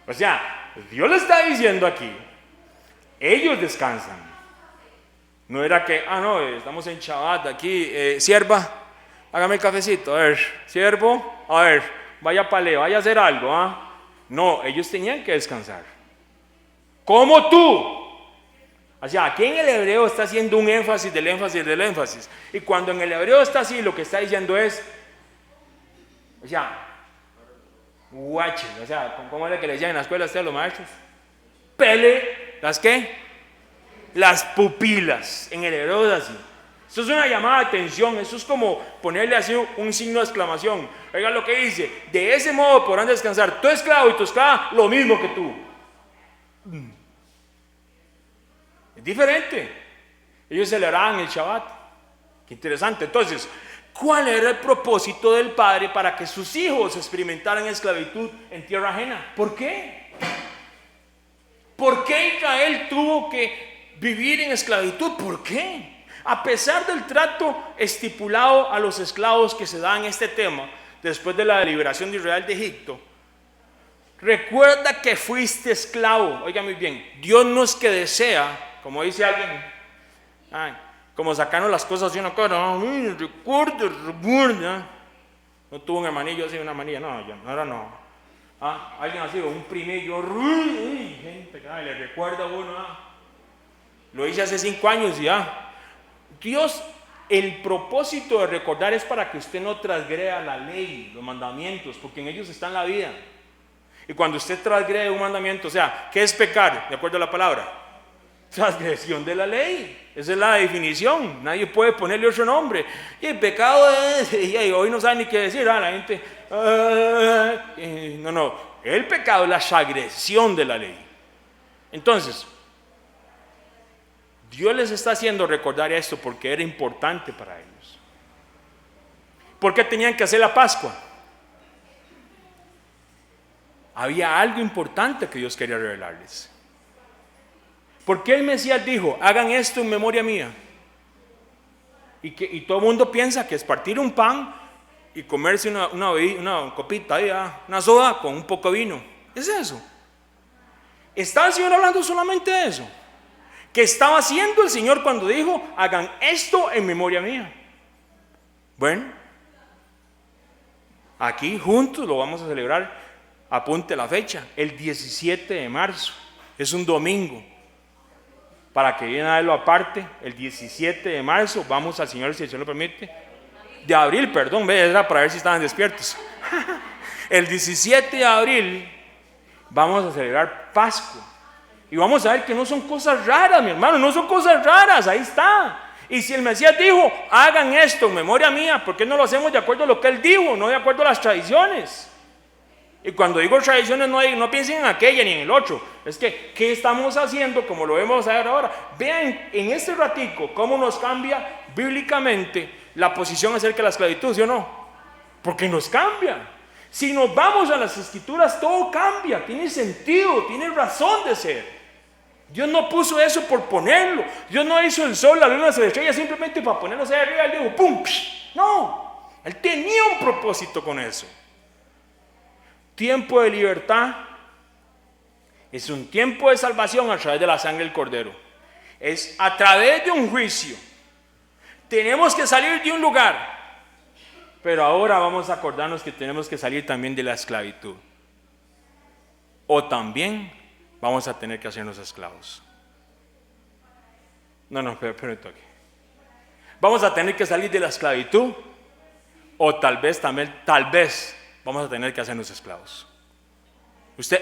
O sea, Dios le está diciendo aquí, ellos descansan. No era que, no, estamos en Shabbat aquí, sierva, hágame el cafecito, a ver, siervo, a ver, vaya paleo, vaya a hacer algo, No, ellos tenían que descansar. Como tú. O sea, aquí en el hebreo está haciendo un énfasis del énfasis del énfasis. Y cuando en el hebreo está así, lo que está diciendo es, o sea, guachen, o sea, ¿cómo es lo que le decían en la escuela a ustedes los maestros? pele, ¿las qué? Las pupilas, en el hebreo es así. Esto es una llamada de atención, eso es como ponerle así un signo de exclamación. Oiga lo que dice, de ese modo podrán descansar tu esclavo y tu esclava lo mismo que tú. Es diferente. Ellos celebraban el Shabbat. Qué interesante. Entonces, ¿cuál era el propósito del Padre para que sus hijos experimentaran esclavitud en tierra ajena? ¿Por qué? ¿Por qué Israel tuvo que vivir en esclavitud? ¿Por qué? A pesar del trato estipulado a los esclavos que se da en este tema, después de la liberación de Israel de Egipto, recuerda que fuiste esclavo. Oiga muy bien, Dios no es que desea, como dice alguien, como sacarnos las cosas de una cara, recuerda. No tuvo un hermanillo así, una manilla, no, ahora no. Alguien así, un primillo, gente, le recuerda a uno, lo hice hace 5 años y ya. Dios, el propósito de recordar es para que usted no transgreda la ley, los mandamientos, porque en ellos está la vida. Y cuando usted transgrede un mandamiento, o sea, ¿qué es pecar? De acuerdo a la palabra, transgresión de la ley. Esa es la definición, nadie puede ponerle otro nombre. Y el pecado es, y hoy no sabe ni qué decir, la gente, no, el pecado es la transgresión de la ley. Entonces, Dios les está haciendo recordar esto porque era importante para ellos. ¿Por qué tenían que hacer la Pascua? Había algo importante que Dios quería revelarles. ¿Por qué el Mesías dijo, hagan esto en memoria mía? Y todo el mundo piensa que es partir un pan y comerse una copita, una soda con un poco de vino. ¿Es eso? ¿Está el Señor hablando solamente de eso? ¿Qué estaba haciendo el Señor cuando dijo, hagan esto en memoria mía? Bueno, aquí juntos lo vamos a celebrar, apunte la fecha, el 17 de marzo, es un domingo. Para que bien a él lo aparte, el 17 de marzo, vamos al Señor, si el Señor lo permite, de abril, perdón, era para ver si estaban despiertos. El 17 de abril vamos a celebrar Pascua. Y vamos a ver que no son cosas raras, mi hermano, no son cosas raras, ahí está. Y si el Mesías dijo, hagan esto en memoria mía, ¿por qué no lo hacemos de acuerdo a lo que él dijo, no de acuerdo a las tradiciones? Y cuando digo tradiciones, no piensen en aquella ni en el otro. Es que, ¿qué estamos haciendo? Como lo vemos a ver ahora. Vean en este ratico cómo nos cambia bíblicamente la posición acerca de la esclavitud, ¿sí o no? Porque nos cambia. Si nos vamos a las escrituras, todo cambia, tiene sentido, tiene razón de ser. Dios no puso eso por ponerlo. Dios no hizo el sol, la luna, las estrellas simplemente para ponerlos ahí arriba y dijo, ¡pum! No, Él tenía un propósito con eso. Tiempo de libertad es un tiempo de salvación a través de la sangre del Cordero. Es a través de un juicio. Tenemos que salir de un lugar. Pero ahora vamos a acordarnos que tenemos que salir también de la esclavitud. O también vamos a tener que hacernos esclavos. Pero aquí. Vamos a tener que salir de la esclavitud. O tal vez vamos a tener que hacernos esclavos.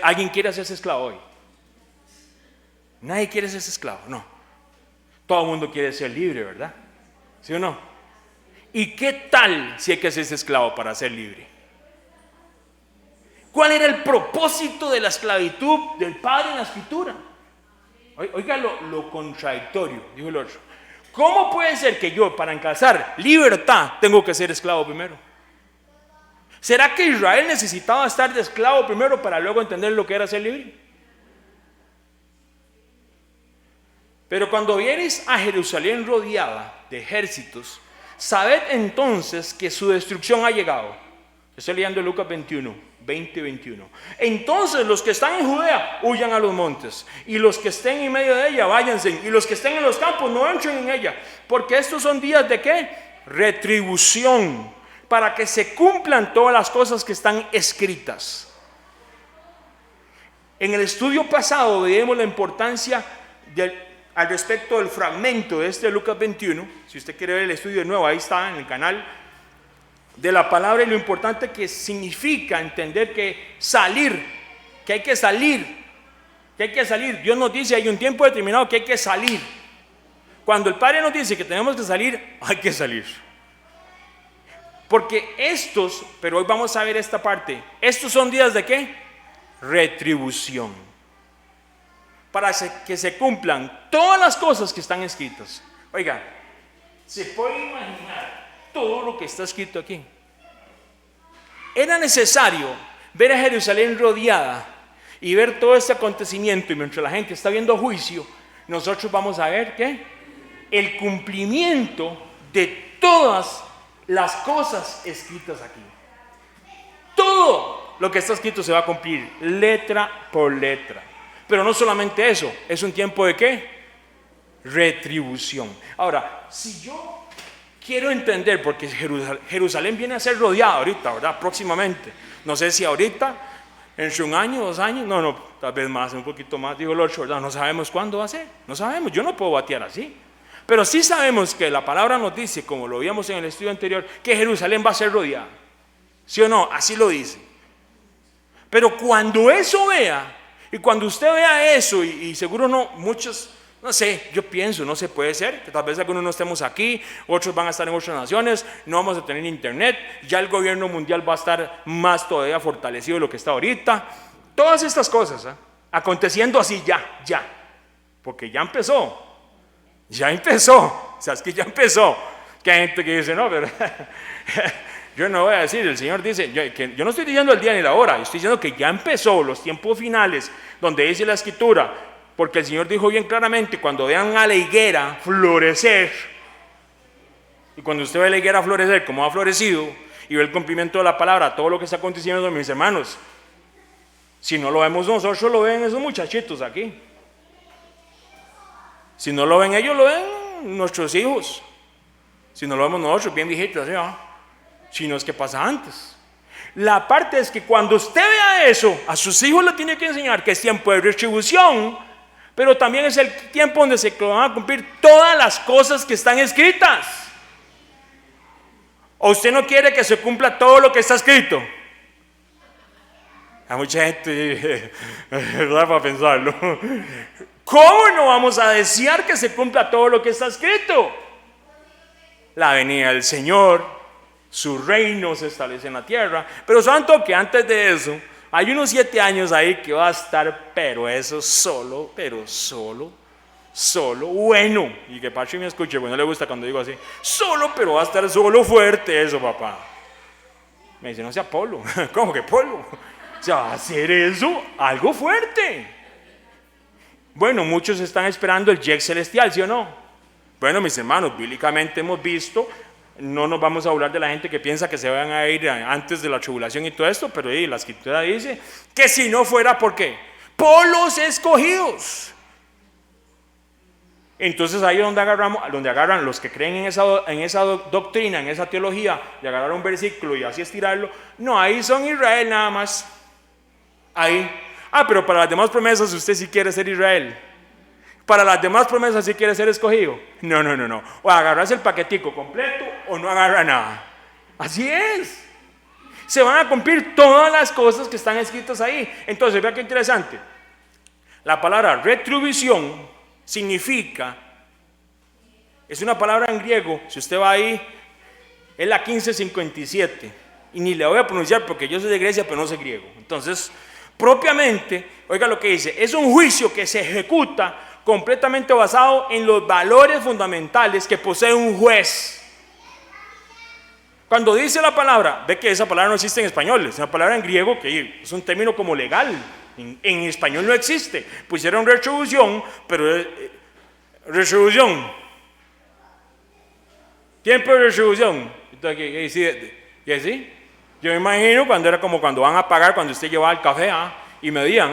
¿Alguien quiere hacerse esclavo hoy? Nadie quiere ser esclavo, no. Todo el mundo quiere ser libre, ¿verdad? ¿Sí o no? ¿Y qué tal si hay que hacerse esclavo para ser libre? ¿Cuál era el propósito de la esclavitud del Padre en la Escritura? Oiga lo contradictorio, dijo el otro. ¿Cómo puede ser que yo, para alcanzar libertad, tengo que ser esclavo primero? ¿Será que Israel necesitaba estar de esclavo primero para luego entender lo que era ser libre? Pero cuando viereis a Jerusalén rodeada de ejércitos, sabed entonces que su destrucción ha llegado. Estoy leyendo Lucas 21, 20 y 21. Entonces los que están en Judea huyan a los montes, y los que estén en medio de ella váyanse, y los que estén en los campos no entren en ella, porque estos son días de ¿qué? Retribución, para que se cumplan todas las cosas que están escritas. En el estudio pasado veíamos la importancia al respecto del fragmento de Lucas 21. Si usted quiere ver el estudio de nuevo, ahí está en el canal, de la palabra y lo importante que significa entender que hay que salir que hay que salir. Dios nos dice, hay un tiempo determinado que hay que salir. Cuando el Padre nos dice que tenemos que salir, hay que salir. Porque pero hoy vamos a ver esta parte, estos son días de ¿qué? Retribución. Para que se cumplan todas las cosas que están escritas. Oiga, ¿se puede imaginar todo lo que está escrito aquí? Era necesario ver a Jerusalén rodeada y ver todo este acontecimiento, y mientras la gente está viendo juicio, nosotros vamos a ver ¿qué? El cumplimiento de todas las cosas escritas aquí. Todo lo que está escrito se va a cumplir, letra por letra. Pero no solamente eso, es un tiempo de ¿qué? Retribución. Ahora, si yo quiero entender, porque Jerusalén viene a ser rodeada ahorita, ¿verdad? Próximamente. No sé si ahorita, entre 1 año, 2 años, no, tal vez más, un poquito más, digo el 8, ¿verdad? No sabemos cuándo va a ser, no sabemos, yo no puedo batear así. Pero sí sabemos que la palabra nos dice, como lo vimos en el estudio anterior, que Jerusalén va a ser rodeada. ¿Sí o no? Así lo dice. Pero cuando eso vea, y cuando usted vea eso, y seguro no, muchos, no sé, yo pienso, no se puede ser, que tal vez algunos no estemos aquí, otros van a estar en otras naciones, no vamos a tener internet, ya el gobierno mundial va a estar más todavía fortalecido de lo que está ahorita. Todas estas cosas, aconteciendo así ya, porque ya empezó. O sea, es que ya empezó. Que hay gente que dice, no, pero yo no voy a decir, el Señor dice, yo no estoy diciendo el día ni la hora, yo estoy diciendo que ya empezó los tiempos finales, donde dice la Escritura, porque el Señor dijo bien claramente, cuando vean a la higuera florecer, y cuando usted ve a la higuera florecer como ha florecido, y ve el cumplimiento de la palabra, todo lo que está aconteciendo, mis hermanos, si no lo vemos nosotros, lo ven esos muchachitos aquí. Si no lo ven ellos, lo ven nuestros hijos. Si no lo vemos nosotros, bien viejitos, ¿sí? Si no es que pasa antes. La parte es que cuando usted vea eso, a sus hijos le tiene que enseñar que es tiempo de retribución, pero también es el tiempo donde se van a cumplir todas las cosas que están escritas. ¿O usted no quiere que se cumpla todo lo que está escrito? Hay mucha gente, ¿verdad? Para pensarlo. ¿Cómo no vamos a desear que se cumpla todo lo que está escrito? La venida del Señor, su reino se establece en la tierra. Pero santo que antes de eso, hay unos 7 años ahí que va a estar, pero eso solo, bueno. Y que Pachi me escuche, pues no le gusta cuando digo así. Solo, pero va a estar solo fuerte eso, papá. Me dice, no sea polo. ¿Cómo que polo? O sea, va a hacer eso algo fuerte. Bueno, muchos están esperando el jet celestial, ¿sí o no? Bueno, mis hermanos, bíblicamente hemos visto, no nos vamos a hablar de la gente que piensa que se van a ir antes de la tribulación y todo esto, pero la Escritura dice que si no fuera, ¿por qué? Por los escogidos. Entonces ahí es donde agarran los que creen en esa doctrina, en esa teología, de agarrar un versículo y así estirarlo. No, ahí son Israel nada más. Ahí. Pero para las demás promesas usted sí quiere ser Israel. Para las demás promesas sí quiere ser escogido. No. O agarras el paquetico completo o no agarra nada. Así es. Se van a cumplir todas las cosas que están escritas ahí. Entonces, vea qué interesante. La palabra retribución significa, es una palabra en griego, si usted va ahí, es la 1557. Y ni le voy a pronunciar porque yo soy de Grecia, pero no sé griego. Entonces, propiamente, oiga lo que dice, es un juicio que se ejecuta completamente basado en los valores fundamentales que posee un juez. Cuando dice la palabra, ve que esa palabra no existe en español, es una palabra en griego que es un término como legal, en español no existe. Pusieron retribución, pero retribución, tiempo de retribución. Entonces, ¿y así? Yo me imagino cuando era como cuando van a pagar, cuando usted llevaba el café y medían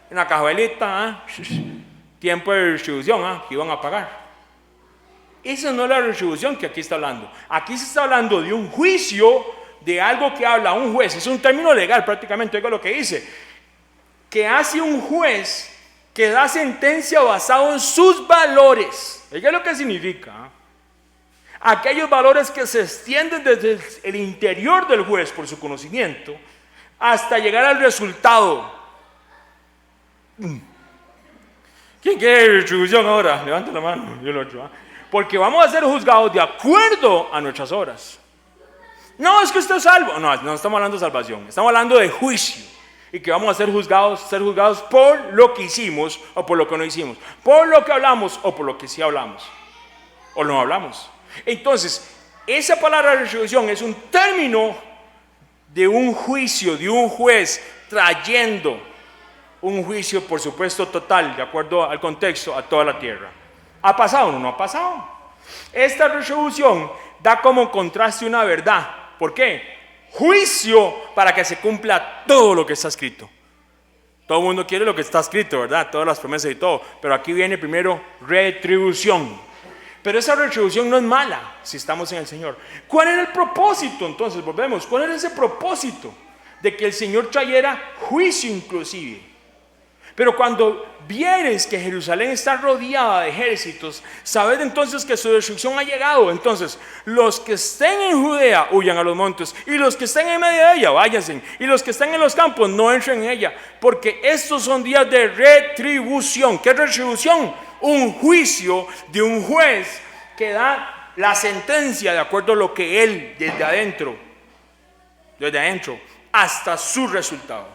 en la cajuelita, tiempo de retribución que iban a pagar. Esa no es la retribución que aquí está hablando. Aquí se está hablando de un juicio, de algo que habla un juez. Es un término legal prácticamente, oiga lo que dice. Que hace un juez que da sentencia basado en sus valores. Oiga lo que significa. Aquellos valores que se extienden desde el interior del juez por su conocimiento hasta llegar al resultado. ¿Quién quiere retribución ahora? Levanta la mano. Yo lo otro. ¿Ah? Porque vamos a ser juzgados de acuerdo a nuestras obras. No, es que usted es salvo. No, no estamos hablando de salvación. Estamos hablando de juicio. Y que vamos a ser juzgados por lo que hicimos o por lo que no hicimos. Por lo que hablamos o por lo que sí hablamos. O no hablamos. Entonces, esa palabra retribución es un término de un juicio, de un juez trayendo un juicio, por supuesto, total, de acuerdo al contexto, a toda la tierra. ¿Ha pasado o no ha pasado? Esta retribución da como contraste una verdad. ¿Por qué? Juicio para que se cumpla todo lo que está escrito. Todo el mundo quiere lo que está escrito, ¿verdad? Todas las promesas y todo. Pero aquí viene primero retribución. Pero esa retribución no es mala si estamos en el Señor. ¿Cuál era el propósito? Entonces, volvemos. ¿Cuál era ese propósito? De que el Señor trayera juicio inclusive. Pero cuando vieres que Jerusalén está rodeada de ejércitos, sabed entonces que su destrucción ha llegado. Entonces, los que estén en Judea huyan a los montes, y los que estén en medio de ella váyanse, y los que estén en los campos no entren en ella, porque estos son días de retribución. ¿Qué retribución? Un juicio de un juez que da la sentencia de acuerdo a lo que él desde adentro hasta su resultado.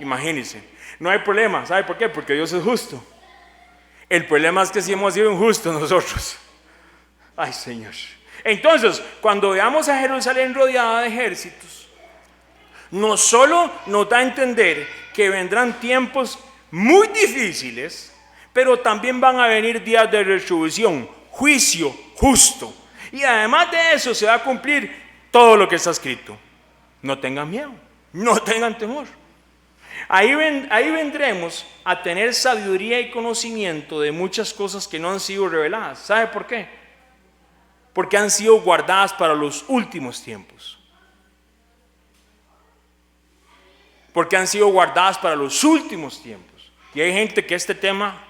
Imagínense. No hay problema, ¿sabe por qué? Porque Dios es justo. El problema es que si hemos sido injustos nosotros. Ay, Señor. Entonces, cuando veamos a Jerusalén rodeada de ejércitos, no solo nos da a entender que vendrán tiempos muy difíciles, pero también van a venir días de retribución, juicio justo. Y además de eso se va a cumplir todo lo que está escrito. No tengan miedo, no tengan temor. Ahí vendremos a tener sabiduría y conocimiento de muchas cosas que no han sido reveladas. ¿Sabe por qué? Porque han sido guardadas para los últimos tiempos. Porque han sido guardadas para los últimos tiempos. Y hay gente que este tema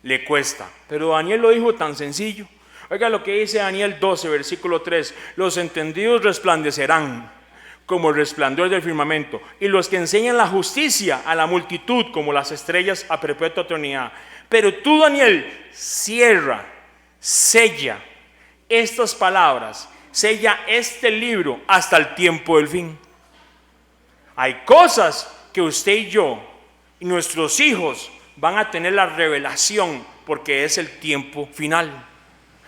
le cuesta. Pero Daniel lo dijo tan sencillo. Oiga lo que dice Daniel 12, versículo 3. Los entendidos resplandecerán como el resplandor del firmamento, y los que enseñan la justicia a la multitud como las estrellas a perpetua eternidad. Pero tú, Daniel, cierra, sella estas palabras, sella este libro hasta el tiempo del fin. Hay cosas que usted y yo y nuestros hijos van a tener la revelación porque es el tiempo final.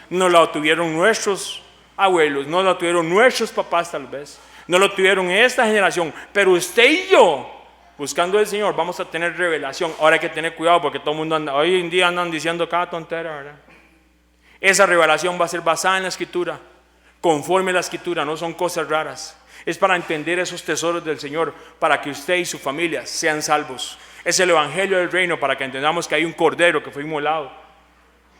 No la tuvieron nuestros abuelos, no la tuvieron nuestros papás tal vez. No lo tuvieron en esta generación, pero usted y yo, buscando al Señor, vamos a tener revelación. Ahora hay que tener cuidado porque todo el mundo anda, hoy en día andan diciendo cada tontera, ¿verdad? Esa revelación va a ser basada en la Escritura, conforme a la Escritura, no son cosas raras. Es para entender esos tesoros del Señor, para que usted y su familia sean salvos. Es el Evangelio del Reino para que entendamos que hay un Cordero que fue inmolado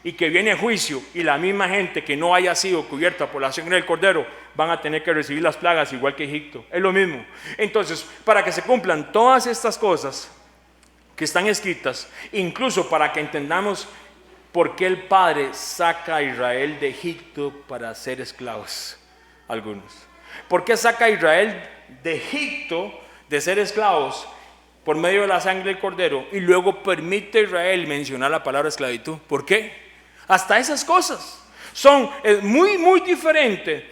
y que viene juicio, y la misma gente que no haya sido cubierta por la sangre del Cordero van a tener que recibir las plagas igual que Egipto. Es lo mismo. Entonces, para que se cumplan todas estas cosas que están escritas, incluso para que entendamos por qué el Padre saca a Israel de Egipto para ser esclavos, algunos. ¿Por qué saca a Israel de Egipto de ser esclavos por medio de la sangre del Cordero y luego permite a Israel mencionar la palabra esclavitud? ¿Por qué? Hasta esas cosas son muy diferentes.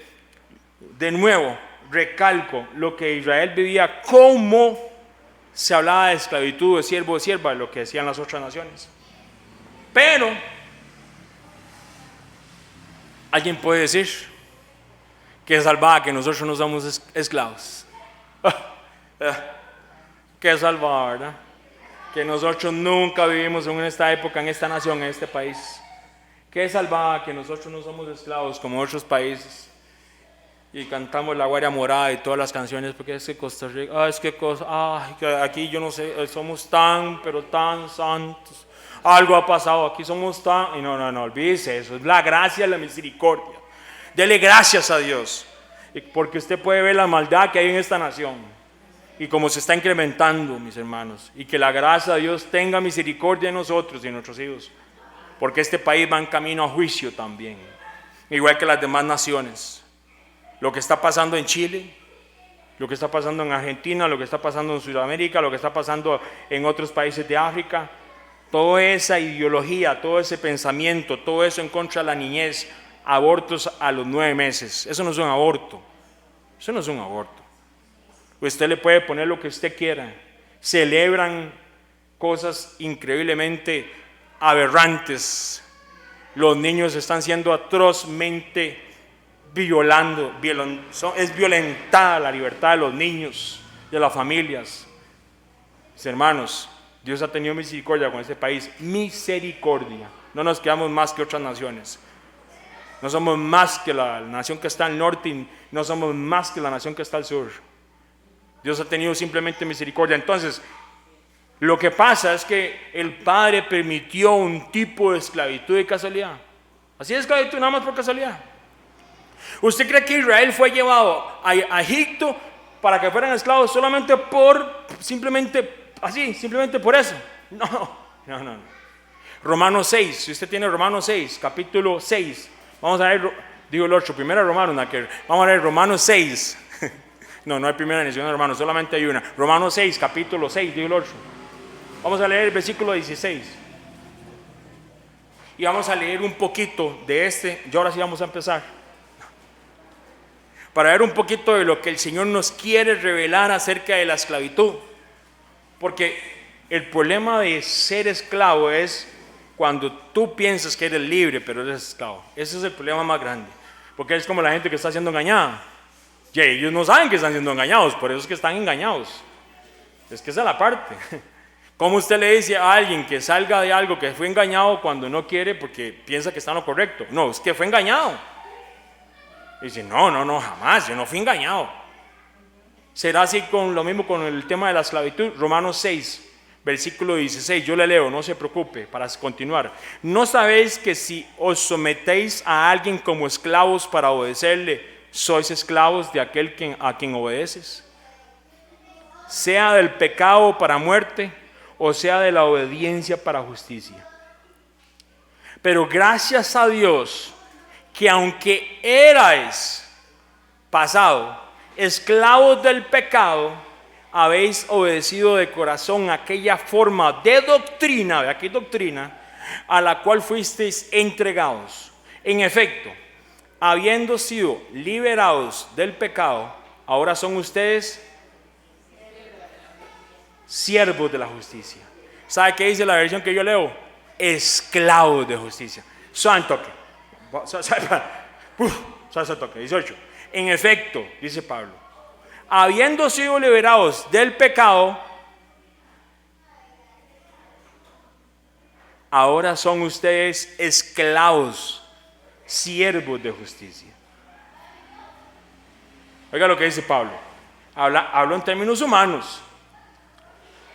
De nuevo, recalco lo que Israel vivía, cómo se hablaba de esclavitud, de siervo, de sierva, lo que decían las otras naciones. Pero alguien puede decir que es salvada que nosotros no somos esclavos. Qué salvada, ¿verdad? Que nosotros nunca vivimos en esta época, en esta nación, en este país. Qué salvada que nosotros no somos esclavos como otros países. Y cantamos La Guardia Morada y todas las canciones, porque es que Costa Rica, es que aquí yo no sé, somos pero tan santos. Algo ha pasado, aquí somos tan, y no, olvídese eso, es la gracia y la misericordia. Dele gracias a Dios, porque usted puede ver la maldad que hay en esta nación y cómo se está incrementando, mis hermanos, y que la gracia de Dios tenga misericordia de nosotros y de nuestros hijos, porque este país va en camino a juicio también, igual que las demás naciones. Lo que está pasando en Chile, lo que está pasando en Argentina, lo que está pasando en Sudamérica, lo que está pasando en otros países de África, toda esa ideología, todo ese pensamiento, todo eso en contra de la niñez, abortos a los 9 meses. Eso no es un aborto. Eso no es un aborto. Usted le puede poner lo que usted quiera. Celebran cosas increíblemente aberrantes. Los niños están siendo atrozmente es violentada la libertad de los niños, de las familias. Mis hermanos, Dios ha tenido misericordia con este país. Misericordia. No nos quedamos más que otras naciones. No somos más que la nación que está al norte y no somos más que la nación que está al sur. Dios ha tenido simplemente misericordia. Entonces, lo que pasa es que el Padre permitió un tipo de esclavitud de casualidad. Así es esclavitud nada más por casualidad. ¿Usted cree que Israel fue llevado a Egipto para que fueran esclavos solamente simplemente por eso? No. Romanos 6, si usted tiene Romanos 6, capítulo 6, vamos a ver, digo el 8, primera Romanos, vamos a ver Romanos 6. No hay primera ni segunda Romanos, solamente hay una. Romanos 6, capítulo 6, digo el 8. Vamos a leer el versículo 16. Y vamos a leer un poquito de y ahora sí vamos a empezar. Para ver un poquito de lo que el Señor nos quiere revelar acerca de la esclavitud. Porque el problema de ser esclavo es cuando tú piensas que eres libre, pero eres esclavo. Ese es el problema más grande. Porque es como la gente que está siendo engañada. Y ellos no saben que están siendo engañados, por eso es que están engañados. Es que esa es la parte. ¿Cómo usted le dice a alguien que salga de algo que fue engañado cuando no quiere porque piensa que está en lo correcto? No, es que fue engañado. Y dice, no, jamás, yo no fui engañado. Será así con lo mismo con el tema de la esclavitud. Romanos 6, versículo 16, yo le leo, no se preocupe, para continuar. ¿No sabéis que si os sometéis a alguien como esclavos para obedecerle, sois esclavos de aquel a quien obedeces? Sea del pecado para muerte, o sea de la obediencia para justicia. Pero gracias a Dios, que aunque erais esclavos del pecado, habéis obedecido de corazón aquella forma de doctrina, ¿ve aquí doctrina? A la cual fuisteis entregados. En efecto, habiendo sido liberados del pecado, ahora son ustedes siervos de la justicia. ¿Sabe qué dice la versión que yo leo? Esclavos de justicia. Santo que. Toque, 18. En efecto, dice Pablo, habiendo sido liberados del pecado, ahora son ustedes esclavos, siervos de justicia. Oiga lo que dice Pablo. Habla en términos humanos.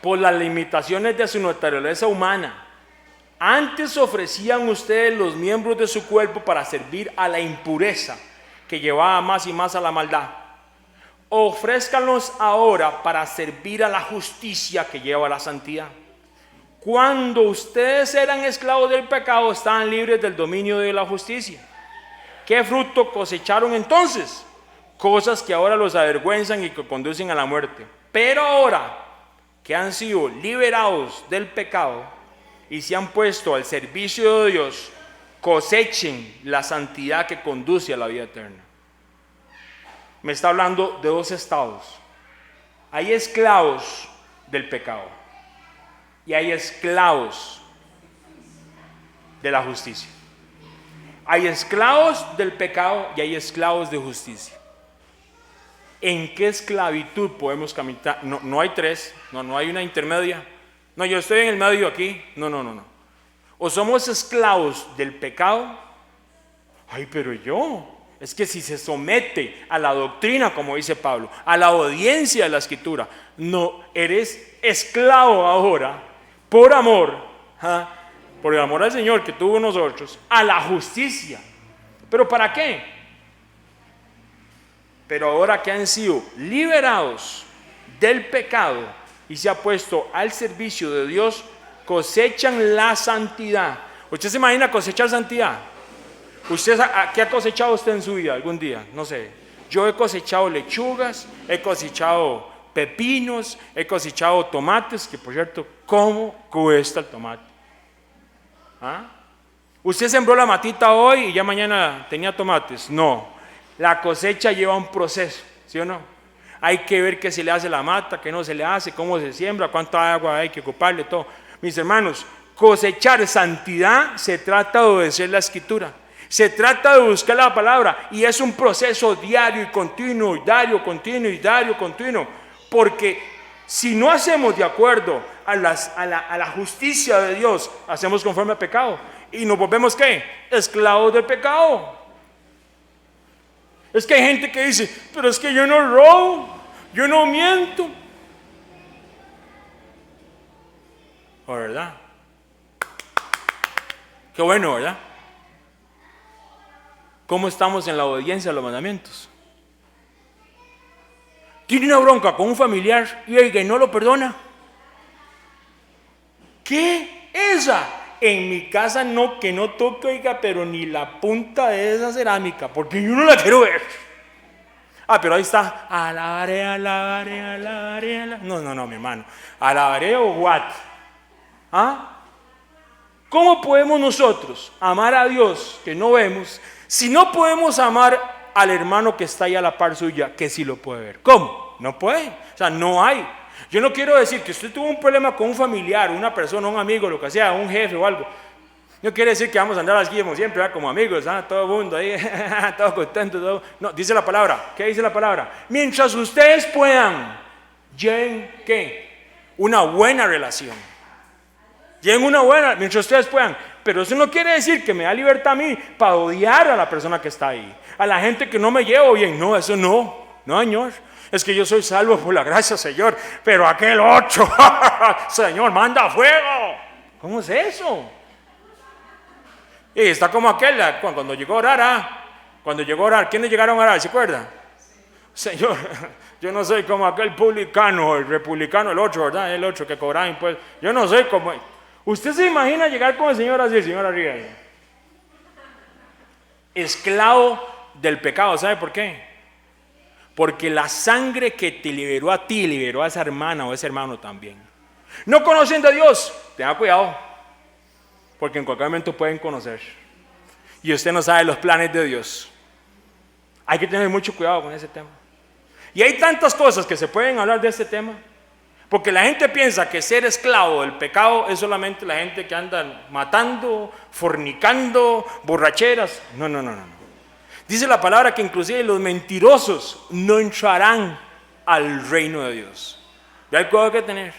Por las limitaciones de su naturaleza humana, antes ofrecían ustedes los miembros de su cuerpo para servir a la impureza que llevaba más y más a la maldad. Ofrézcanlos ahora para servir a la justicia que lleva a la santidad. Cuando ustedes eran esclavos del pecado, estaban libres del dominio de la justicia. ¿Qué fruto cosecharon entonces? Cosas que ahora los avergüenzan y que conducen a la muerte. Pero ahora que han sido liberados del pecado y se han puesto al servicio de Dios, cosechen la santidad que conduce a la vida eterna. Me está hablando de dos estados. Hay esclavos del pecado y hay esclavos de la justicia. Hay esclavos del pecado y hay esclavos de justicia. ¿En qué esclavitud podemos caminar? No hay tres, no hay una intermedia. No, yo estoy en el medio aquí. No. O somos esclavos del pecado. Ay, pero es que si se somete a la doctrina, como dice Pablo, a la obediencia de la Escritura, no eres esclavo ahora, por amor, por el amor al Señor que tuvo nosotros, a la justicia. ¿Pero para qué? Pero ahora que han sido liberados del pecado y se ha puesto al servicio de Dios, cosechan la santidad. ¿Usted se imagina cosechar santidad? ¿Qué ha cosechado usted en su vida algún día? No sé. Yo he cosechado lechugas, he cosechado pepinos, he cosechado tomates, que por cierto, ¿cómo cuesta el tomate? ¿Ah? Usted sembró la matita hoy y ya mañana tenía tomates. No, la cosecha lleva un proceso, ¿sí o no? Hay que ver qué se le hace a la mata, qué no se le hace, cómo se siembra, cuánta agua hay que ocuparle, todo. Mis hermanos, cosechar santidad se trata de obedecer la Escritura. Se trata de buscar la palabra y es un proceso diario y continuo, continuo, porque si no hacemos de acuerdo a la justicia de Dios, hacemos conforme al pecado y nos volvemos ¿qué? Esclavos del pecado. Es que hay gente que dice, pero es que yo no robo, yo no miento. ¿Verdad? Qué bueno, ¿verdad? ¿Cómo estamos en la obediencia a los mandamientos? Tiene una bronca con un familiar y oiga, no lo perdona. ¿Qué? Esa. En mi casa no, que no toque, oiga, pero ni la punta de esa cerámica, porque yo no la quiero ver. Ah, pero ahí está. Alabaré, alabaré, alabaré, alabaré. No, mi hermano. Alabaré o what? ¿Ah? ¿Cómo podemos nosotros amar a Dios que no vemos si no podemos amar al hermano que está ahí a la par suya que sí lo puede ver? ¿Cómo? No puede. O sea, no hay. Yo no quiero decir que usted tuvo un problema con un familiar, una persona, un amigo, lo que sea, un jefe o algo. No quiere decir que vamos a andar aquí como siempre, ¿verdad? Como amigos, todo el mundo ahí, todo contento, todo. No, dice la palabra. ¿Qué dice la palabra? Mientras ustedes puedan, lleven, ¿qué? Una buena relación. Lleven una buena, mientras ustedes puedan. Pero eso no quiere decir que me da libertad a mí para odiar a la persona que está ahí, a la gente que no me llevo bien. No, eso no, señor. Es que yo soy salvo por la gracia, Señor, pero aquel otro, Señor, manda fuego. ¿Cómo es eso? Y está como aquel, cuando llegó a orar, ¿quiénes llegaron a orar? ¿Se acuerdan? Señor, yo no soy como aquel publicano, el republicano, el otro, ¿verdad? El otro que cobraba impuestos. Yo no soy como... ¿Usted se imagina llegar con el Señor así, el Señor arriba? Esclavo del pecado, ¿sabe por qué? Porque la sangre que te liberó a ti, liberó a esa hermana o ese hermano también. No conocen de Dios, tenga cuidado, porque en cualquier momento pueden conocer. Y usted no sabe los planes de Dios. Hay que tener mucho cuidado con ese tema. Y hay tantas cosas que se pueden hablar de este tema, porque la gente piensa que ser esclavo del pecado es solamente la gente que anda matando, fornicando, borracheras. No. Dice la palabra que inclusive los mentirosos no entrarán al reino de Dios. Ya hay cuidado que tener.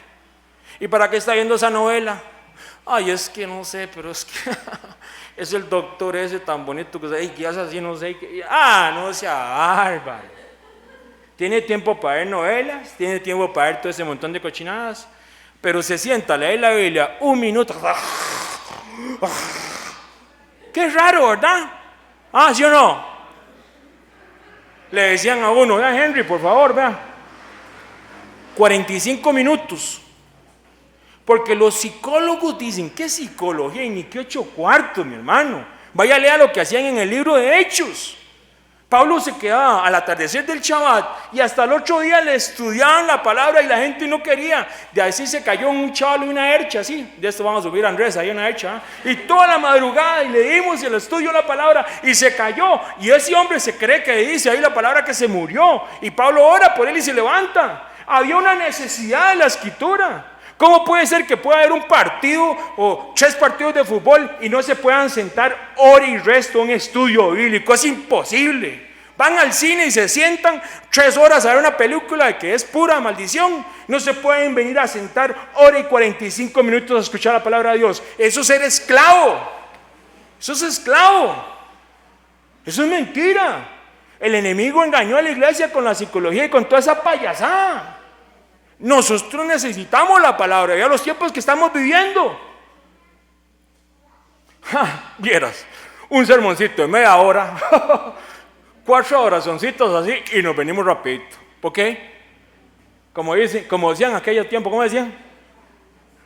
¿Y para qué está viendo esa novela? Ay, es que no sé, pero es que es el doctor ese tan bonito que hace así, no sé. No sea bárbaro. Tiene tiempo para ver novelas, tiene tiempo para ver todo ese montón de cochinadas, pero se sienta a leer la Biblia un minuto. Qué raro, ¿verdad? ¿Sí o no? Le decían a uno, vea Henry, por favor, vea, 45 minutos. Porque los psicólogos dicen, ¿qué psicología? Y ni qué 8 cuartos, mi hermano. Vaya a leer lo que hacían en el libro de Hechos. Pablo se quedaba al atardecer del Shabbat y hasta el otro día le estudiaban la palabra y la gente no quería. De así se cayó un chaval y una hercha, así. De esto vamos a subir a Andrés, ahí una hercha. Y toda la madrugada y le dimos el estudio la palabra y se cayó. Y ese hombre se cree que dice ahí la palabra que se murió. Y Pablo ora por él y se levanta. Había una necesidad de la escritura. ¿Cómo puede ser que pueda haber un partido o 3 partidos de fútbol y no se puedan sentar hora y resto a un estudio bíblico? Es imposible. Van al cine y se sientan 3 horas a ver una película que es pura maldición. No se pueden venir a sentar hora y 45 minutos a escuchar la palabra de Dios. Eso es ser esclavo. Eso es esclavo. Eso es mentira. El enemigo engañó a la iglesia con la psicología y con toda esa payasada. Nosotros necesitamos la palabra, ya los tiempos que estamos viviendo. Vieras, un sermoncito de media hora, 4 orazoncitos así y nos venimos rapidito. ¿Por qué? Como decían en aquel tiempo, ¿cómo decían?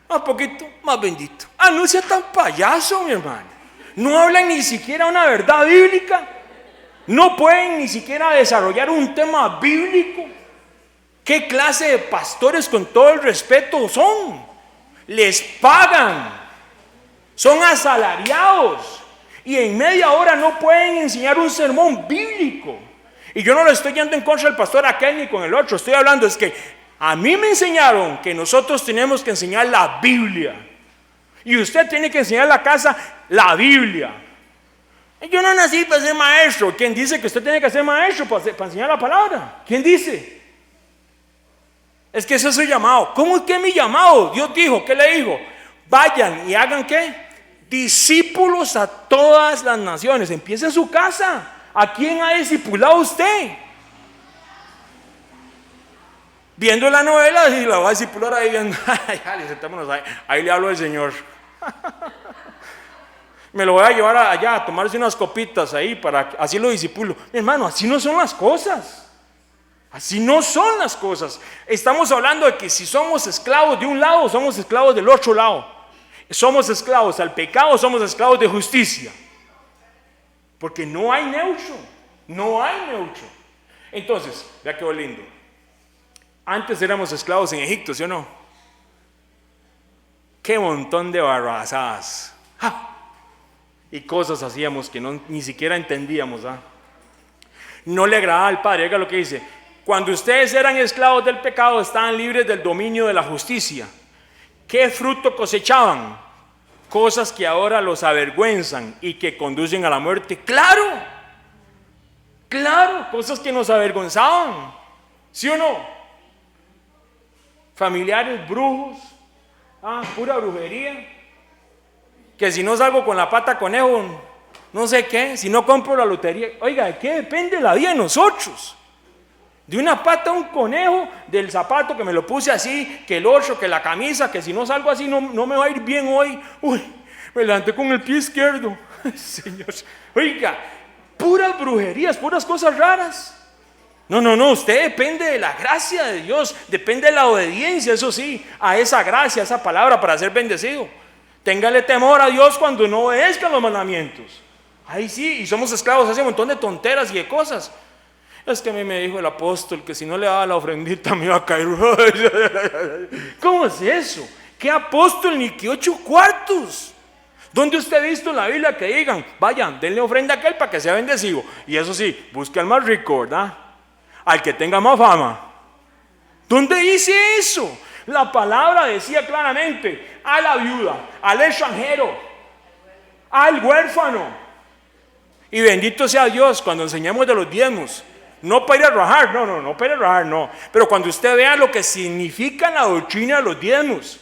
Más poquito, más bendito. No sea tan payaso, mi hermano. No hablan ni siquiera una verdad bíblica. No pueden ni siquiera desarrollar un tema bíblico. ¿Qué clase de pastores, con todo el respeto, son? Les pagan. son asalariados y en media hora no pueden enseñar un sermón bíblico. Y yo no le estoy yendo en contra del pastor aquel ni con el otro, estoy hablando, es que a mí me enseñaron que nosotros tenemos que enseñar la Biblia. Y usted tiene que enseñar en la casa la Biblia. Yo no nací para ser maestro. ¿Quién dice que usted tiene que ser maestro para enseñar la palabra? ¿Quién dice? Es que ese es su llamado. ¿Cómo es que es mi llamado? Dios dijo, ¿qué le dijo? Vayan y hagan ¿qué? Discípulos a todas las naciones. Empieza en su casa. ¿A quién ha discipulado usted? Viendo la novela y la va a discipular ahí viendo. Sentémonos ahí le hablo al Señor. Me lo voy a llevar allá a tomarse unas copitas ahí para así lo disipulo. Mi hermano, así no son las cosas. Así no son las cosas. Estamos hablando de que si somos esclavos de un lado, somos esclavos del otro lado. Somos esclavos al pecado, somos esclavos de justicia. Porque no hay neutro. No hay neutro. Entonces, vea qué lindo. Antes éramos esclavos en Egipto, ¿sí o no? Qué montón de barrabasadas. ¡Ja! Y cosas hacíamos que ni siquiera entendíamos. No le agradaba al Padre. Oiga lo que dice: cuando ustedes eran esclavos del pecado, estaban libres del dominio de la justicia. ¿Qué fruto cosechaban? Cosas que ahora los avergüenzan y que conducen a la muerte. ¡Claro! ¡Claro! Cosas que nos avergonzaban. ¿Sí o no? Familiares brujos. Pura brujería. Que si no salgo con la pata conejo, no sé qué, si no compro la lotería. Oiga, ¿de qué depende la vida de nosotros? De una pata un conejo, del zapato que me lo puse así, que el otro, que la camisa, que si no salgo así no me va a ir bien hoy. Uy, me levanté con el pie izquierdo. Señor, oiga, puras brujerías, puras cosas raras. No, usted depende de la gracia de Dios, depende de la obediencia, eso sí, a esa gracia, a esa palabra para ser bendecido. Téngale temor a Dios cuando no obedezca los mandamientos. Ahí sí, y somos esclavos, hace un montón de tonteras y de cosas. Es que a mí me dijo el apóstol que si no le daba la ofrendita me iba a caer. ¿Cómo es eso? ¿Qué apóstol ni qué 8 cuartos? ¿Dónde usted ha visto en la Biblia que digan, vayan, denle ofrenda a aquel para que sea bendecido? Y eso sí, busque al más rico, ¿verdad? Al que tenga más fama. ¿Dónde dice eso? La palabra decía claramente a la viuda, al extranjero, al huérfano. Y bendito sea Dios cuando enseñamos de los diezmos. No para ir a rajar, no para ir a rajar, no. Pero cuando usted vea lo que significa la doctrina de los diezmos,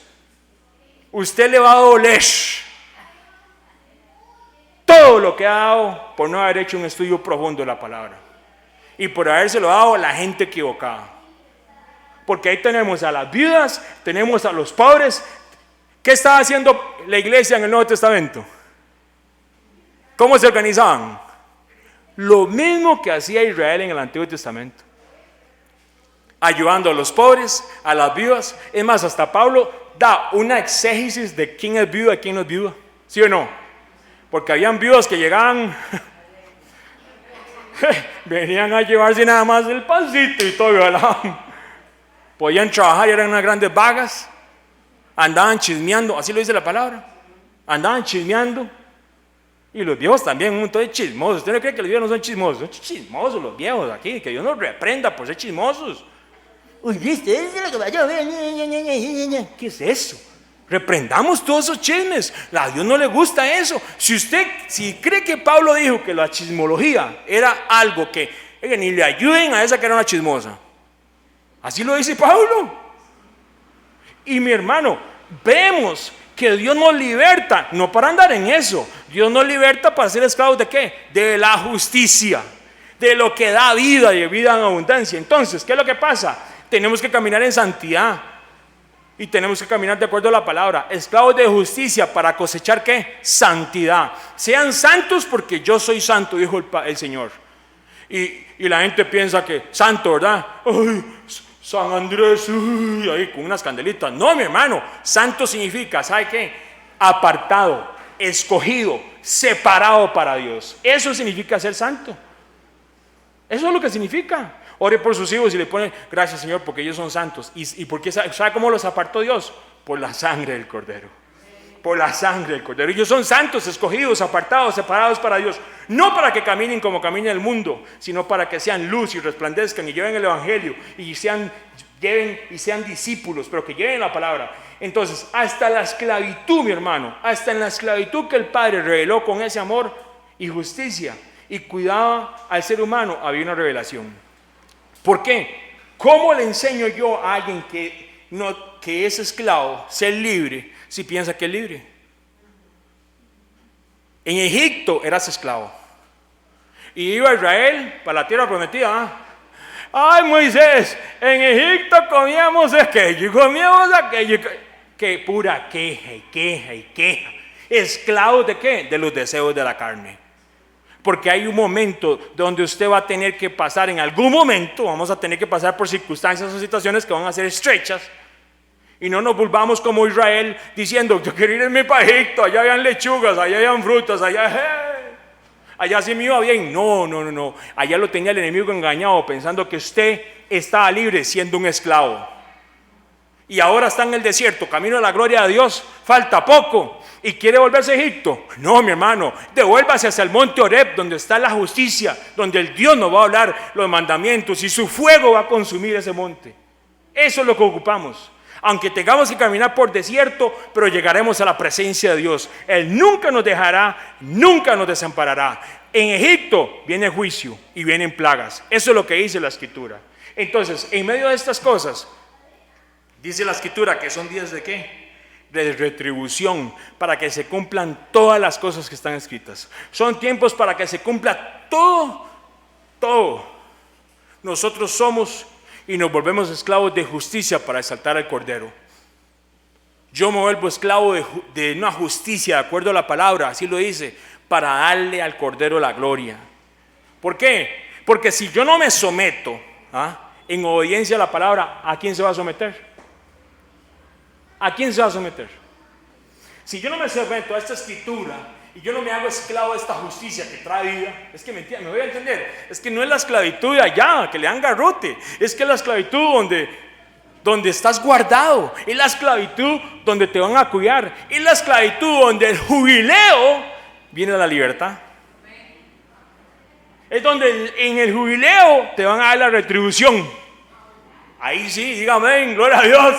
usted le va a doler todo lo que ha dado por no haber hecho un estudio profundo de la palabra. Y por habérselo dado a la gente equivocada. Porque ahí tenemos a las viudas, tenemos a los pobres. ¿Qué estaba haciendo la iglesia en el Nuevo Testamento? ¿Cómo se organizaban? Lo mismo que hacía Israel en el Antiguo Testamento. Ayudando a los pobres, a las viudas. Es más, hasta Pablo da una exégesis de quién es viuda y quién no es viuda. ¿Sí o no? Porque habían viudas que llegaban... venían a llevarse nada más el pancito y todo, ¿verdad? Podían trabajar y eran unas grandes vagas. Andaban chismeando, así lo dice la palabra. Andaban chismeando. Y los viejos también, un montón de chismosos. ¿Usted no cree que los viejos no son chismosos? Son chismosos los viejos aquí, que Dios nos reprenda por ser chismosos. Uy, ¿viste? Eso es lo que vaya a ver. ¿Qué es eso? Reprendamos todos esos chismes. A Dios no le gusta eso. Si cree que Pablo dijo que la chismología era algo que ni le ayuden a esa que era una chismosa. Así lo dice Pablo. Y mi hermano, vemos que Dios nos liberta, no para andar en eso. Dios nos liberta para ser esclavos ¿de qué? De la justicia, de lo que da vida y vida en abundancia. Entonces, ¿qué es lo que pasa? Tenemos que caminar en santidad y tenemos que caminar de acuerdo a la palabra. Esclavos de justicia para cosechar ¿qué? Santidad. Sean santos porque yo soy santo, dijo el Señor. Y la gente piensa que santo, ¿verdad? Ay, San Andrés, ahí con unas candelitas. No, mi hermano, santo significa, ¿sabe qué? Apartado, escogido, separado para Dios. Eso significa ser santo. Eso es lo que significa. Ore por sus hijos y le pone, gracias Señor, porque ellos son santos. ¿Y por qué? ¿Sabe cómo los apartó Dios? Por la sangre del Cordero. por la sangre del Cordero. Ellos son santos, escogidos, apartados, separados para Dios. No para que caminen como camina el mundo, sino para que sean luz y resplandezcan y lleven el Evangelio y sean discípulos, pero que lleven la palabra. Entonces, hasta la esclavitud, mi hermano, hasta en la esclavitud que el Padre reveló con ese amor y justicia y cuidaba al ser humano, había una revelación. ¿Por qué? ¿Cómo le enseño yo a alguien que es esclavo ser libre si piensa que es libre? En Egipto eras esclavo y iba a Israel para la tierra prometida. Ay, Moisés, en Egipto comíamos aquello y comíamos aquello. Que pura queja y queja y queja. ¿Esclavos de qué? De los deseos de la carne. Porque hay un momento donde usted va a tener que pasar, en algún momento vamos a tener que pasar por circunstancias o situaciones que van a ser estrechas. Y no nos volvamos como Israel diciendo, yo quiero ir en mi Egipto, allá hayan lechugas, allá hayan frutas, allá sí me iba bien. No. Allá lo tenía el enemigo engañado, pensando que usted estaba libre siendo un esclavo. Y ahora está en el desierto, camino a la gloria de Dios, falta poco. ¿Y quiere volverse a Egipto? No, mi hermano, devuélvase hacia el monte Horeb, donde está la justicia, donde el Dios nos va a hablar los mandamientos y su fuego va a consumir ese monte. Eso es lo que ocupamos. Aunque tengamos que caminar por desierto, pero llegaremos a la presencia de Dios. Él nunca nos dejará, nunca nos desamparará. En Egipto viene juicio y vienen plagas. Eso es lo que dice la Escritura. Entonces, en medio de estas cosas, dice la Escritura que son días de ¿qué? De retribución, para que se cumplan todas las cosas que están escritas. Son tiempos para que se cumpla todo. Nosotros somos y nos volvemos esclavos de justicia para exaltar al Cordero. Yo me vuelvo esclavo de una justicia, de acuerdo a la palabra, así lo dice, para darle al Cordero la gloria. ¿Por qué? Porque si yo no me someto en obediencia a la palabra, ¿a quién se va a someter? ¿A quién se va a someter? Si yo no me someto a esta escritura y yo no me hago esclavo de esta justicia que trae vida, es que me voy a entender, es que no es la esclavitud de allá, que le dan garrote, es que es la esclavitud donde estás guardado, es la esclavitud donde te van a cuidar, es la esclavitud donde el jubileo viene a la libertad. Es donde en el jubileo te van a dar la retribución. Ahí sí, dígame, gloria a Dios.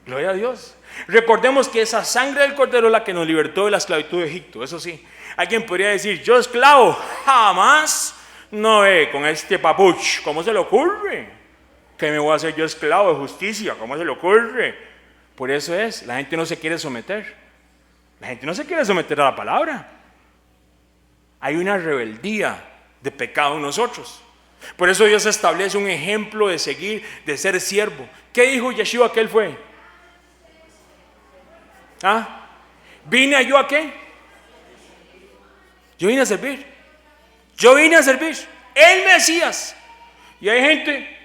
Gloria a Dios. Recordemos que esa sangre del Cordero es la que nos libertó de la esclavitud de Egipto. Eso sí, alguien podría decir, yo esclavo, jamás no con este papuch. ¿Cómo se le ocurre? ¿Que me voy a hacer yo esclavo de justicia? ¿Cómo se le ocurre? Por eso la gente no se quiere someter. La gente no se quiere someter a la palabra. Hay una rebeldía de pecado en nosotros. Por eso Dios establece un ejemplo de seguir, de ser siervo. ¿Qué dijo Yeshua que él fue? ¿Vine yo a qué? Yo vine a servir. El Mesías. Y hay gente,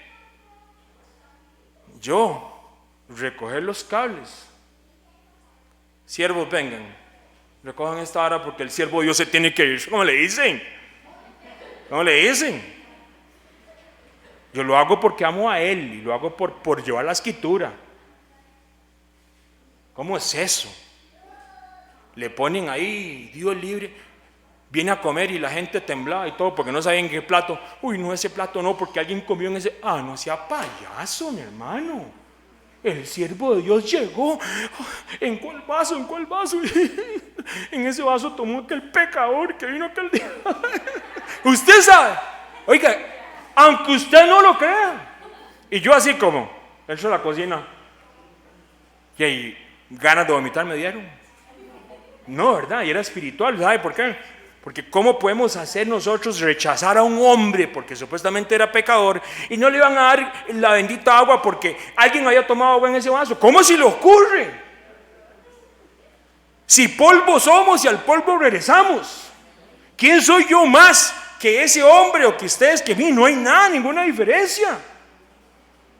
recoger los cables. Siervos, vengan, recojan esta hora porque el siervo de Dios se tiene que ir. ¿Cómo le dicen? Yo lo hago porque amo a Él y lo hago por llevar la escritura. ¿Cómo es eso? Le ponen ahí, Dios libre. Viene a comer y la gente temblaba y todo porque no sabían qué plato. Uy, no, ese plato no, porque alguien comió en ese. No sea payaso, mi hermano. El siervo de Dios llegó. ¿En cuál vaso? En ese vaso tomó aquel pecador que vino aquel día. Usted sabe. Oiga, aunque usted no lo crea. Y yo así como, entro a la cocina. Y ahí ganas de vomitar me dieron. No, ¿verdad? Y era espiritual. ¿Sabe por qué? Porque ¿cómo podemos hacer nosotros rechazar a un hombre porque supuestamente era pecador y no le iban a dar la bendita agua porque alguien había tomado agua en ese vaso? ¿Cómo se le ocurre? Si polvo somos y al polvo regresamos. ¿Quién soy yo más que ese hombre o que ustedes que mí? No hay nada, ninguna diferencia.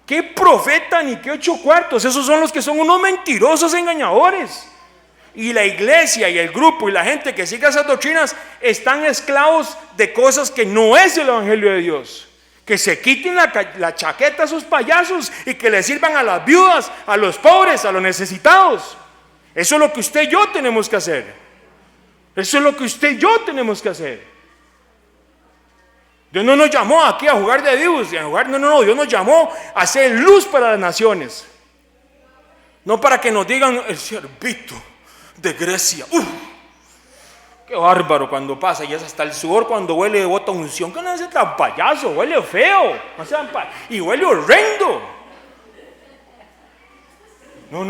¿Qué profeta ni qué 8 cuartos? Esos son los que son unos mentirosos engañadores. Y la iglesia y el grupo y la gente que sigue esas doctrinas están esclavos de cosas que no es el evangelio de Dios. Que se quiten la chaqueta a esos payasos y que le sirvan a las viudas, a los pobres, a los necesitados. Eso es lo que usted y yo tenemos que hacer. Eso es lo que usted y yo tenemos que hacer. Dios no nos llamó aquí a jugar de Dios, no, Dios nos llamó a hacer luz para las naciones. No para que nos digan el siervito de Grecia. Qué bárbaro cuando pasa, y es hasta el sudor cuando huele de bota unción. ¿Qué no es ese tan payaso? Huele feo, y huele horrendo. No.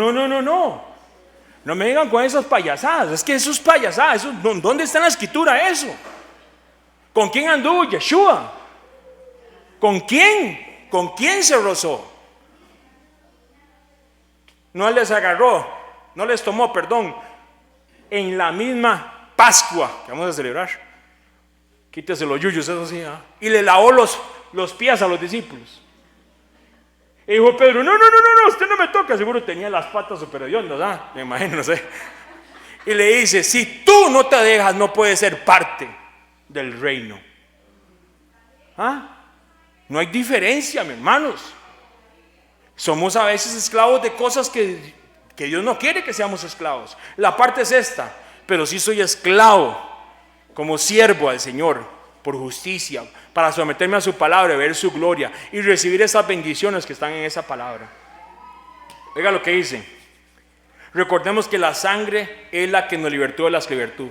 No me digan con esas payasadas. Es que eso es payasada. ¿Dónde está en la escritura eso? ¿Con quién anduvo Yeshua? ¿Con quién? ¿Con quién se rozó? No les agarró, no les tomó, perdón, en la misma Pascua que vamos a celebrar. Quítese los yuyos, eso sí, y le lavó los pies a los discípulos. Y dijo Pedro, no, usted no me toca. Seguro tenía las patas super hediondas, me imagino, no sé. Y le dice, si tú no te dejas, no puedes ser parte del reino. No hay diferencia, mis hermanos. Somos a veces esclavos de cosas que Dios no quiere que seamos esclavos. La parte es esta, pero sí soy esclavo como siervo al Señor por justicia, para someterme a su palabra, ver su gloria y recibir esas bendiciones que están en esa palabra. Oiga lo que dice. Recordemos que la sangre es la que nos libertó de la esclavitud.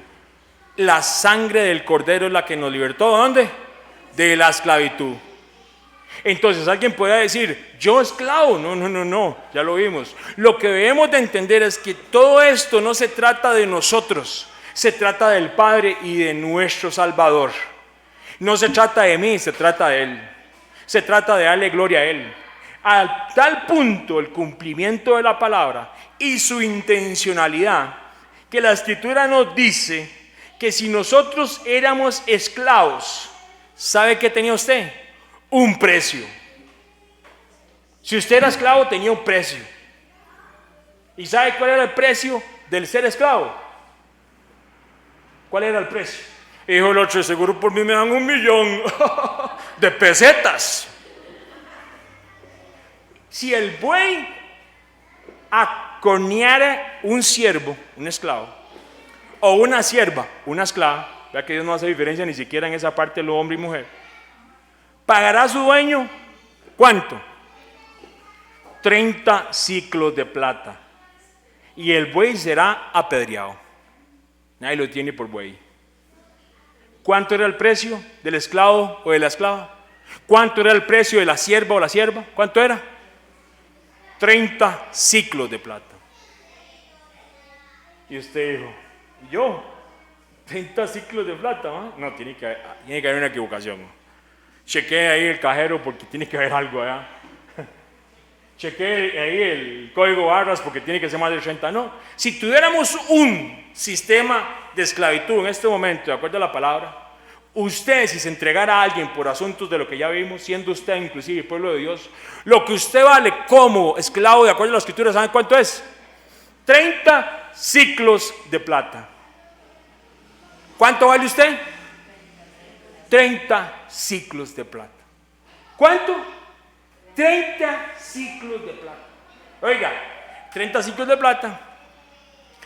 La sangre del Cordero es la que nos libertó. ¿De dónde? De la esclavitud. Entonces alguien puede decir, yo esclavo. No, ya lo vimos. Lo que debemos de entender es que todo esto no se trata de nosotros, se trata del Padre y de nuestro Salvador. No se trata de mí, se trata de Él. Se trata de darle gloria a Él. A tal punto el cumplimiento de la palabra y su intencionalidad, que la Escritura nos dice que si nosotros éramos esclavos, ¿sabe qué tenía usted? Un precio. Si usted era esclavo, tenía un precio. ¿Y sabe cuál era el precio del ser esclavo? ¿Cuál era el precio? Dijo el otro, seguro por mí me dan 1,000,000 de pesetas. Si el buey acorneara un siervo, un esclavo, o una sierva, una esclava, vea que Dios no hace diferencia ni siquiera en esa parte de lo hombre y mujer, pagará a su dueño, ¿cuánto? 30 ciclos de plata. Y el buey será apedreado. Nadie lo tiene por buey. ¿Cuánto era el precio del esclavo o de la esclava? ¿Cuánto era el precio de la sierva o la sierva? ¿Cuánto era? 30 ciclos de plata. Y usted dijo, ¿y yo? 30 ciclos de plata, ¿no? No, tiene que haber una equivocación. Chequee ahí el cajero porque tiene que haber algo allá. Chequee ahí el código barras porque tiene que ser más de 30. No, si tuviéramos un sistema de esclavitud en este momento, de acuerdo a la palabra, usted, si se entregara a alguien por asuntos de lo que ya vimos, siendo usted inclusive el pueblo de Dios, lo que usted vale como esclavo de acuerdo a la Escritura, ¿saben cuánto es? 30 ciclos de plata. ¿Cuánto vale usted? 30 ciclos de plata. ¿Cuánto? 30 ciclos de plata. Oiga, 30 ciclos de plata.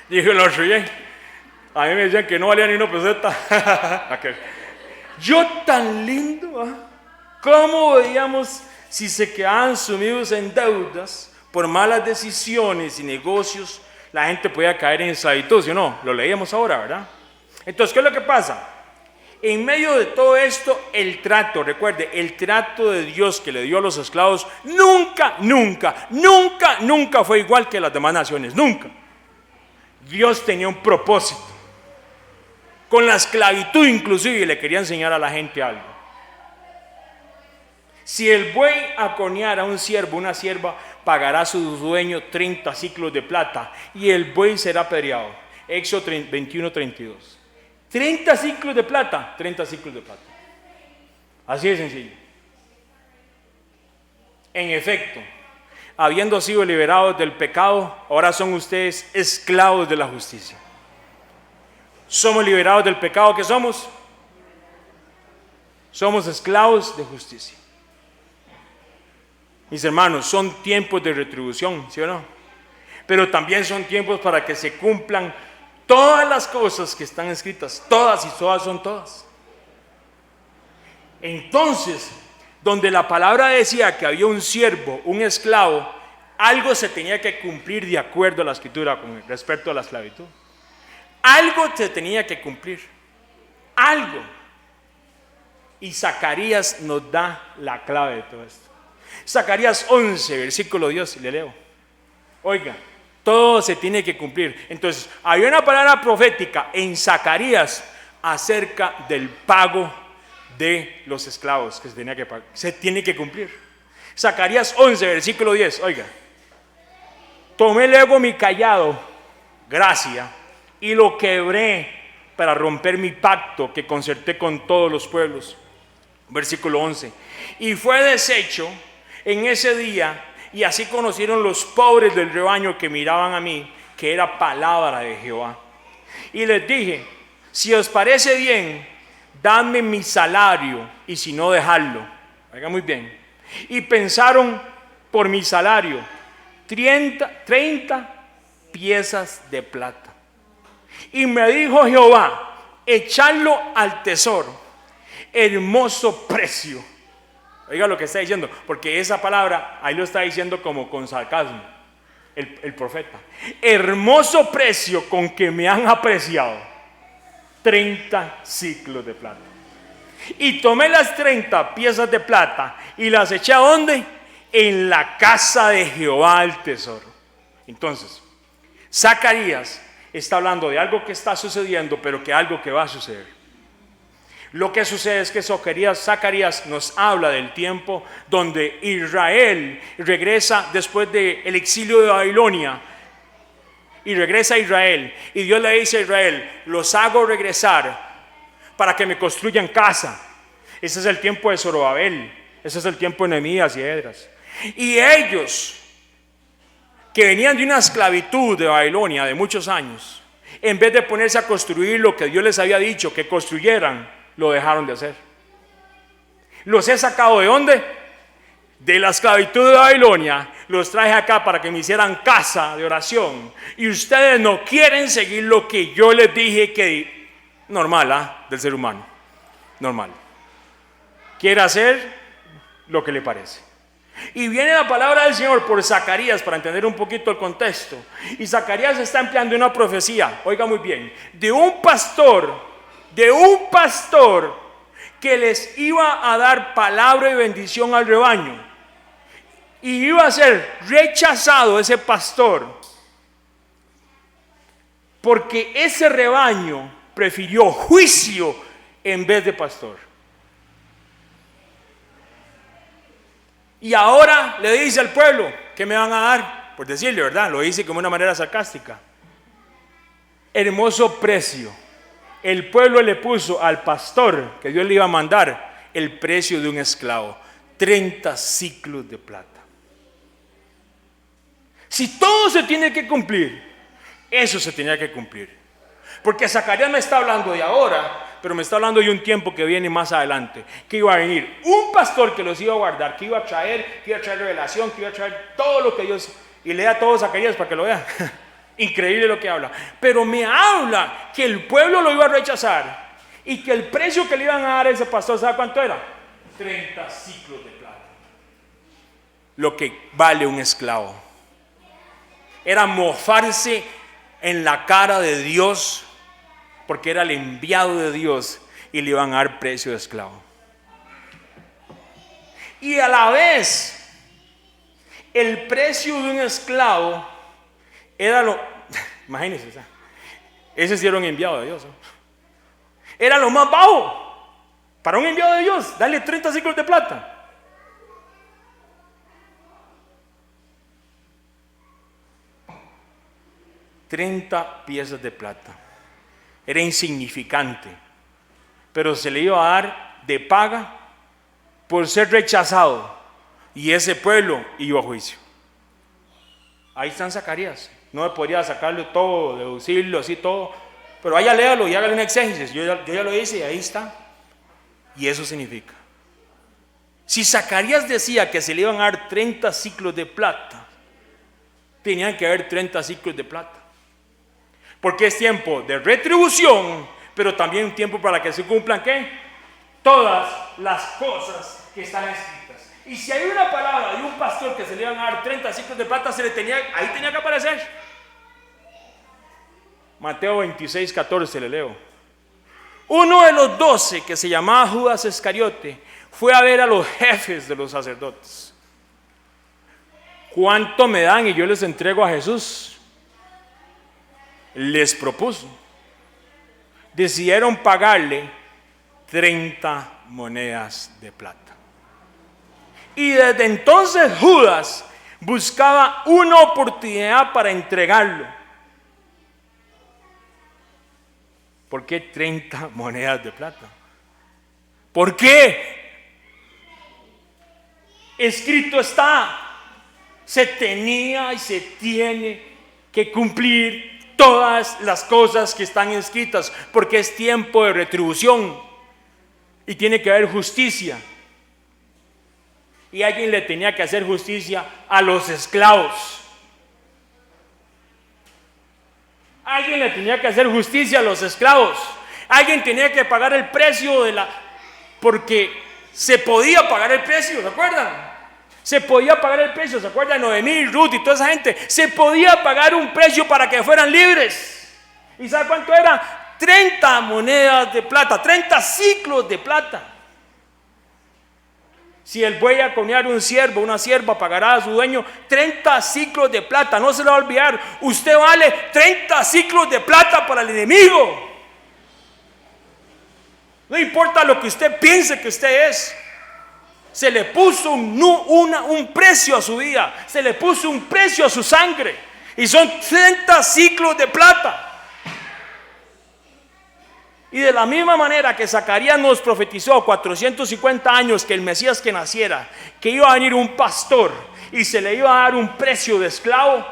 Dijo el otro, a mí me decían que no valía ni una peseta. Yo tan lindo, ¿cómo veíamos si se quedaban sumidos en deudas por malas decisiones y negocios? La gente podía caer en esclavitud, ¿sí o no? Lo leíamos ahora, ¿verdad? Entonces, ¿qué es lo que pasa? En medio de todo esto, el trato, recuerde, el trato de Dios que le dio a los esclavos nunca fue igual que las demás naciones, nunca. Dios tenía un propósito. Con la esclavitud inclusive le quería enseñar a la gente algo. Si el buey acorneara a un siervo, una sierva, pagará a su dueño 30 ciclos de plata y el buey será apedreado. Éxodo 21:32. 30 ciclos de plata, 30 ciclos de plata. Así de sencillo. En efecto, habiendo sido liberados del pecado, ahora son ustedes esclavos de la justicia. Somos liberados del pecado, ¿qué somos? Somos esclavos de justicia. Mis hermanos, son tiempos de retribución, ¿sí o no? pero también son tiempos para que se cumplan todas las cosas que están escritas, todas y todas son todas. Entonces, donde la palabra decía que había un siervo, un esclavo, algo se tenía que cumplir de acuerdo a la escritura con respecto a la esclavitud. Algo se tenía que cumplir, algo. Y Zacarías nos da la clave de todo esto. Zacarías 11, versículo 10, le leo. Oiga, todo se tiene que cumplir. Entonces, había una palabra profética en Zacarías acerca del pago de los esclavos que se tiene que cumplir. Zacarías 11, versículo 10, oiga. Tomé luego mi cayado, gracia, y lo quebré para romper mi pacto que concerté con todos los pueblos. Versículo 11. Y fue deshecho en ese día, y así conocieron los pobres del rebaño que miraban a mí, que era palabra de Jehová. Y les dije, si os parece bien, dadme mi salario, y si no, dejadlo. Oiga muy bien. Y pensaron por mi salario 30 piezas de plata. Y me dijo Jehová, echadlo al tesoro, hermoso precio. Oiga lo que está diciendo, porque esa palabra ahí lo está diciendo como con sarcasmo el profeta. Hermoso precio con que me han apreciado, 30 siclos de plata. Y tomé las 30 piezas de plata y las eché ¿a dónde? En la casa de Jehová el tesoro. Entonces, Zacarías está hablando de algo que está sucediendo, pero que algo que va a suceder. Lo que sucede es que Zacarías nos habla del tiempo donde Israel regresa después del exilio de Babilonia. Y regresa a Israel. Y Dios le dice a Israel, los hago regresar para que me construyan casa. Ese es el tiempo de Zorobabel. Ese es el tiempo de Nehemías y Esdras. Y ellos, que venían de una esclavitud de Babilonia de muchos años, en vez de ponerse a construir lo que Dios les había dicho que construyeran, lo dejaron de hacer. Los he sacado ¿de dónde? De la esclavitud de Babilonia. Los traje acá para que me hicieran casa de oración. Y ustedes no quieren seguir lo que yo les dije que normal, del ser humano. Normal. Quiere hacer lo que le parece. Y viene la palabra del Señor por Zacarías para entender un poquito el contexto. Y Zacarías está empleando una profecía, oiga muy bien, de un pastor que les iba a dar palabra y bendición al rebaño. Y iba a ser rechazado ese pastor, porque ese rebaño prefirió juicio en vez de pastor. Y ahora le dice al pueblo, ¿qué me van a dar? Por decirle, ¿verdad? Lo dice como una manera sarcástica. Hermoso precio. El pueblo le puso al pastor que Dios le iba a mandar el precio de un esclavo, 30 siclos de plata. Si todo se tiene que cumplir, eso se tenía que cumplir. Porque Zacarías me está hablando de ahora, pero me está hablando de un tiempo que viene más adelante, que iba a venir un pastor que los iba a guardar, que iba a traer revelación, que iba a traer todo lo que Dios, y lea todo Zacarías para que lo vea. Increíble lo que habla. Pero me habla que el pueblo lo iba a rechazar y que el precio que le iban a dar a ese pastor, ¿sabe cuánto era? 30 siclos de plata. Lo que vale un esclavo. Era mofarse en la cara de Dios, porque era el enviado de Dios y le iban a dar precio de esclavo. Y a la vez, el precio de un esclavo era imagínense, ese sí era un enviado de Dios, ¿no? Era lo más bajo para un enviado de Dios, darle 30 siclos de plata. $30 piezas de plata. Era insignificante, pero se le iba a dar de paga por ser rechazado, y ese pueblo iba a juicio. Ahí está en Zacarías. No me podría sacarlo todo, deducirlo así todo, pero vaya, léalo y hágale un exégesis. Yo ya lo hice y ahí está. Y eso significa, si Zacarías decía que se le iban a dar 30 siclos de plata, tenían que haber 30 ciclos de plata. Porque es tiempo de retribución, pero también un tiempo para que se cumplan, ¿qué? Todas las cosas que están escritas. Y si hay una palabra de un pastor que se le iban a dar 30 ciclos de plata, ahí tenía que aparecer. Mateo 26, 14 le leo. Uno de los 12, que se llamaba Judas Iscariote, fue a ver a los jefes de los sacerdotes. ¿Cuánto me dan y yo les entrego a Jesús? Les propuso. Decidieron pagarle 30 monedas de plata. Y desde entonces Judas buscaba una oportunidad para entregarlo. ¿Por qué 30 monedas de plata? ¿Por qué? Escrito está, se tenía y se tiene que cumplir todas las cosas que están escritas, porque es tiempo de retribución y tiene que haber justicia. Y alguien le tenía que hacer justicia a los esclavos. Alguien le tenía que hacer justicia a los esclavos. Alguien tenía que pagar el precio porque se podía pagar el precio, ¿se acuerdan? Se podía pagar el precio, ¿se acuerdan? Noemí, Ruth y toda esa gente. Se podía pagar un precio para que fueran libres. ¿Y sabe cuánto era? 30 monedas de plata, 30 ciclos de plata. Si el buey a conear un siervo, una sierva, pagará a su dueño 30 ciclos de plata. No se lo va a olvidar. Usted vale 30 ciclos de plata para el enemigo. No importa lo que usted piense que usted es. Se le puso un precio a su vida. Se le puso un precio a su sangre. Y son 30 ciclos de plata. Y de la misma manera que Zacarías nos profetizó 450 años que el Mesías que naciera, que iba a venir un pastor y se le iba a dar un precio de esclavo,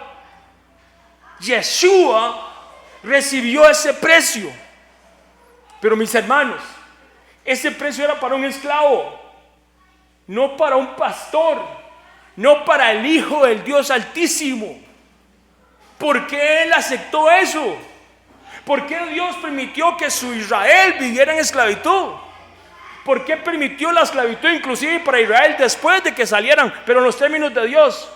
Yeshua recibió ese precio. Pero mis hermanos, ese precio era para un esclavo, no para un pastor, no para el Hijo del Dios Altísimo. ¿Por qué Él aceptó eso? ¿Por qué Dios permitió que su Israel viviera en esclavitud? ¿Por qué permitió la esclavitud inclusive para Israel después de que salieran, pero en los términos de Dios?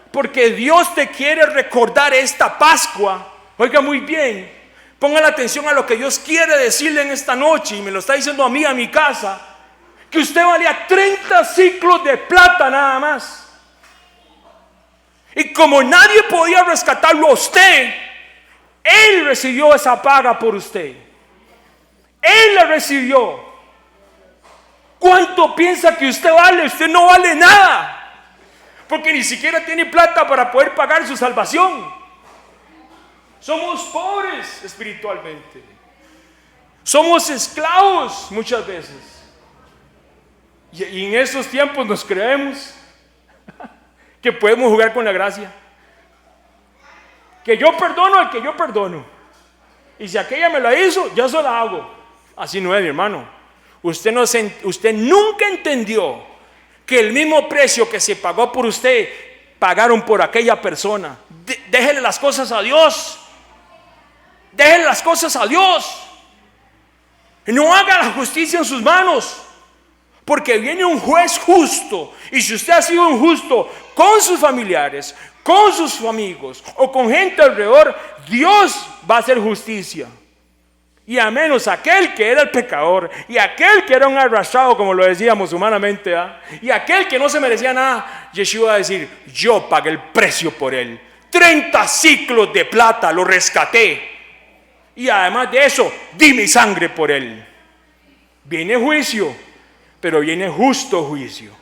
Porque Dios te quiere recordar esta Pascua. Oiga muy bien, pongan atención a lo que Dios quiere decirle en esta noche, y me lo está diciendo a mí, a mi casa, que usted valía 30 ciclos de plata nada más. Y como nadie podía rescatarlo a usted, Él recibió esa paga por usted. Él la recibió. ¿Cuánto piensa que usted vale? Usted no vale nada, porque ni siquiera tiene plata para poder pagar su salvación. Somos pobres espiritualmente. Somos esclavos muchas veces. Y en estos tiempos nos creemos que podemos jugar con la gracia. Que yo perdono al que yo perdono. Y si aquella me la hizo, yo se la hago. Así no es, mi hermano. Usted nunca entendió que el mismo precio que se pagó por usted, pagaron por aquella persona. Déjele las cosas a Dios. Déjele las cosas a Dios. No haga la justicia en sus manos, porque viene un juez justo. Y si usted ha sido injusto con sus familiares, con sus amigos o con gente alrededor, Dios va a hacer justicia. Y a menos aquel que era el pecador, y aquel que era un arrastrado, como lo decíamos humanamente, y aquel que no se merecía nada, Yeshua va a decir: yo pagué el precio por él. 30 ciclos de plata lo rescaté, y además de eso di mi sangre por él. Viene juicio, pero viene justo juicio.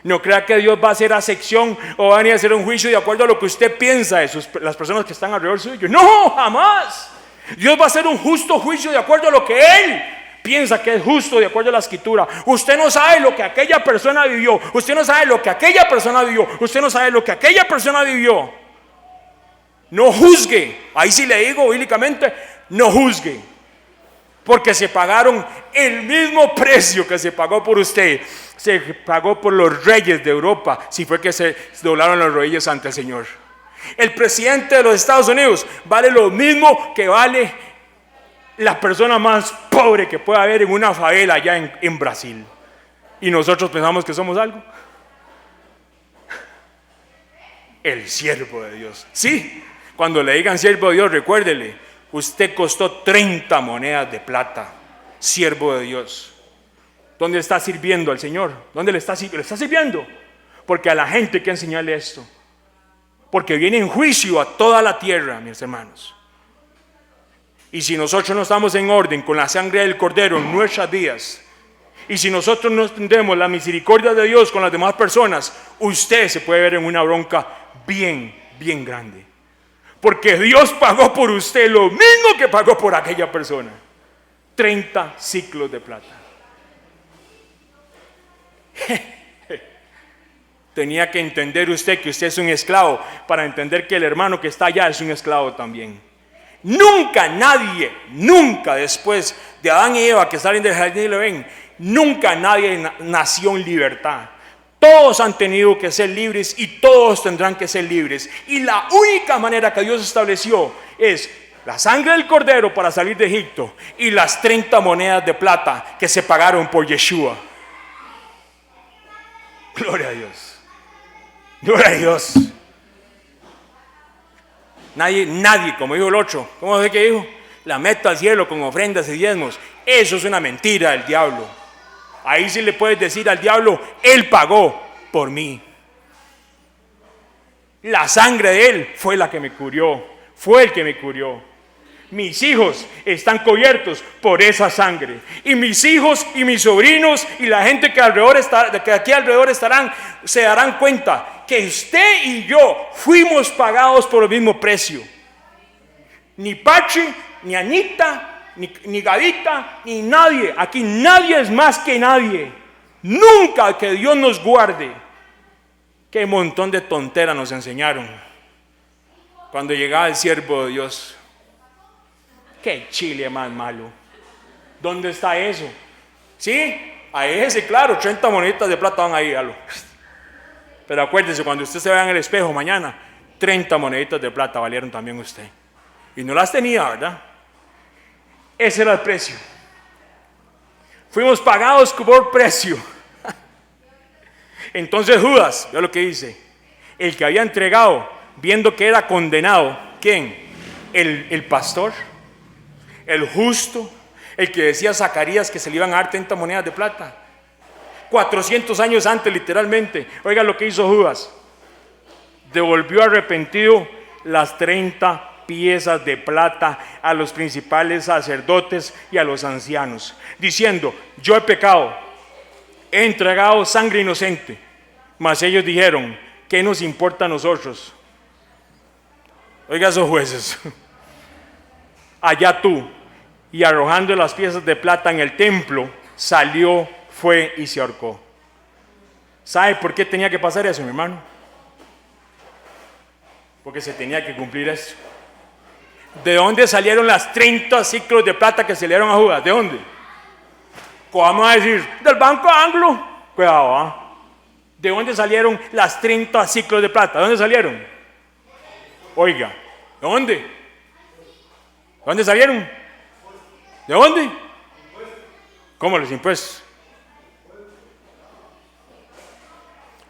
No crea que Dios va a hacer acepción o va a venir a hacer un juicio de acuerdo a lo que usted piensa de las personas que están alrededor suyo. No, jamás. Dios va a hacer un justo juicio de acuerdo a lo que Él piensa que es justo, de acuerdo a la Escritura. Usted no sabe lo que aquella persona vivió. Usted no sabe lo que aquella persona vivió. Usted no sabe lo que aquella persona vivió. No juzgue. Ahí sí le digo bíblicamente, no juzgue. Porque se pagaron el mismo precio que se pagó por usted. Se pagó por los reyes de Europa, si fue que se doblaron las rodillas ante el Señor. El presidente de los Estados Unidos vale lo mismo que vale la persona más pobre que pueda haber en una favela allá en Brasil. Y nosotros pensamos que somos algo. El siervo de Dios. Sí, cuando le digan siervo de Dios, recuérdele, usted costó 30 monedas de plata, siervo de Dios. ¿Dónde está sirviendo al Señor? ¿Dónde le está sirviendo? Porque a la gente hay que enseñarle esto. Porque viene en juicio a toda la tierra, mis hermanos. Y si nosotros no estamos en orden con la sangre del Cordero en nuestras vidas, y si nosotros no extendemos la misericordia de Dios con las demás personas, usted se puede ver en una bronca bien grande. Porque Dios pagó por usted lo mismo que pagó por aquella persona. 30 ciclos de plata. Tenía que entender usted que usted es un esclavo para entender que el hermano que está allá es un esclavo también. Nunca después de Adán y Eva que salen del jardín del Edén, nunca nadie nació en libertad. Todos han tenido que ser libres y todos tendrán que ser libres. Y la única manera que Dios estableció es la sangre del Cordero para salir de Egipto y las 30 monedas de plata que se pagaron por Yeshua. Gloria a Dios. Gloria a Dios. Nadie, como dijo el otro, ¿cómo fue que dijo? La meto al cielo con ofrendas y diezmos. Eso es una mentira del diablo. Ahí sí le puedes decir al diablo, Él pagó por mí. La sangre de Él fue la que me cubrió, fue el que me cubrió. Mis hijos están cubiertos por esa sangre. Y mis hijos y mis sobrinos y la gente que aquí alrededor estarán, se darán cuenta que usted y yo fuimos pagados por el mismo precio. Ni Pachi, ni Anita, ni Gavita, ni nadie. Aquí nadie es más que nadie. Nunca, que Dios nos guarde. Qué montón de tonteras nos enseñaron cuando llegaba el siervo de Dios. Qué chile más malo. ¿Dónde está eso? ¿Sí? Ahí ese, claro, 30 moneditas de plata van ahí. Pero acuérdese, cuando usted se vea en el espejo mañana, 30 moneditas de plata valieron también usted. Y no las tenía, ¿verdad? Ese era el precio. Fuimos pagados por precio. Entonces Judas, vea lo que dice, el que había entregado, viendo que era condenado, ¿quién? El pastor, el justo, el que decía Zacarías que se le iban a dar 30 monedas de plata. 400 años antes, literalmente. Oiga lo que hizo Judas. Devolvió arrepentido las 30 piezas de plata a los principales sacerdotes y a los ancianos, diciendo, yo he pecado, he entregado sangre inocente. Mas ellos dijeron, ¿qué nos importa a nosotros? Oiga esos jueces. Allá tú. Y arrojando las piezas de plata en el templo, salió, fue y se ahorcó. ¿Sabe por qué tenía que pasar eso, mi hermano? Porque se tenía que cumplir eso. ¿De dónde salieron las 30 ciclos de plata que se le dieron a Judas? ¿De dónde? Vamos a decir, del Banco Anglo. Cuidado, ¿eh? ¿De dónde salieron las 30 ciclos de plata? ¿De dónde salieron? Oiga, ¿de dónde? ¿De dónde salieron? ¿De dónde? ¿Cómo los impuestos?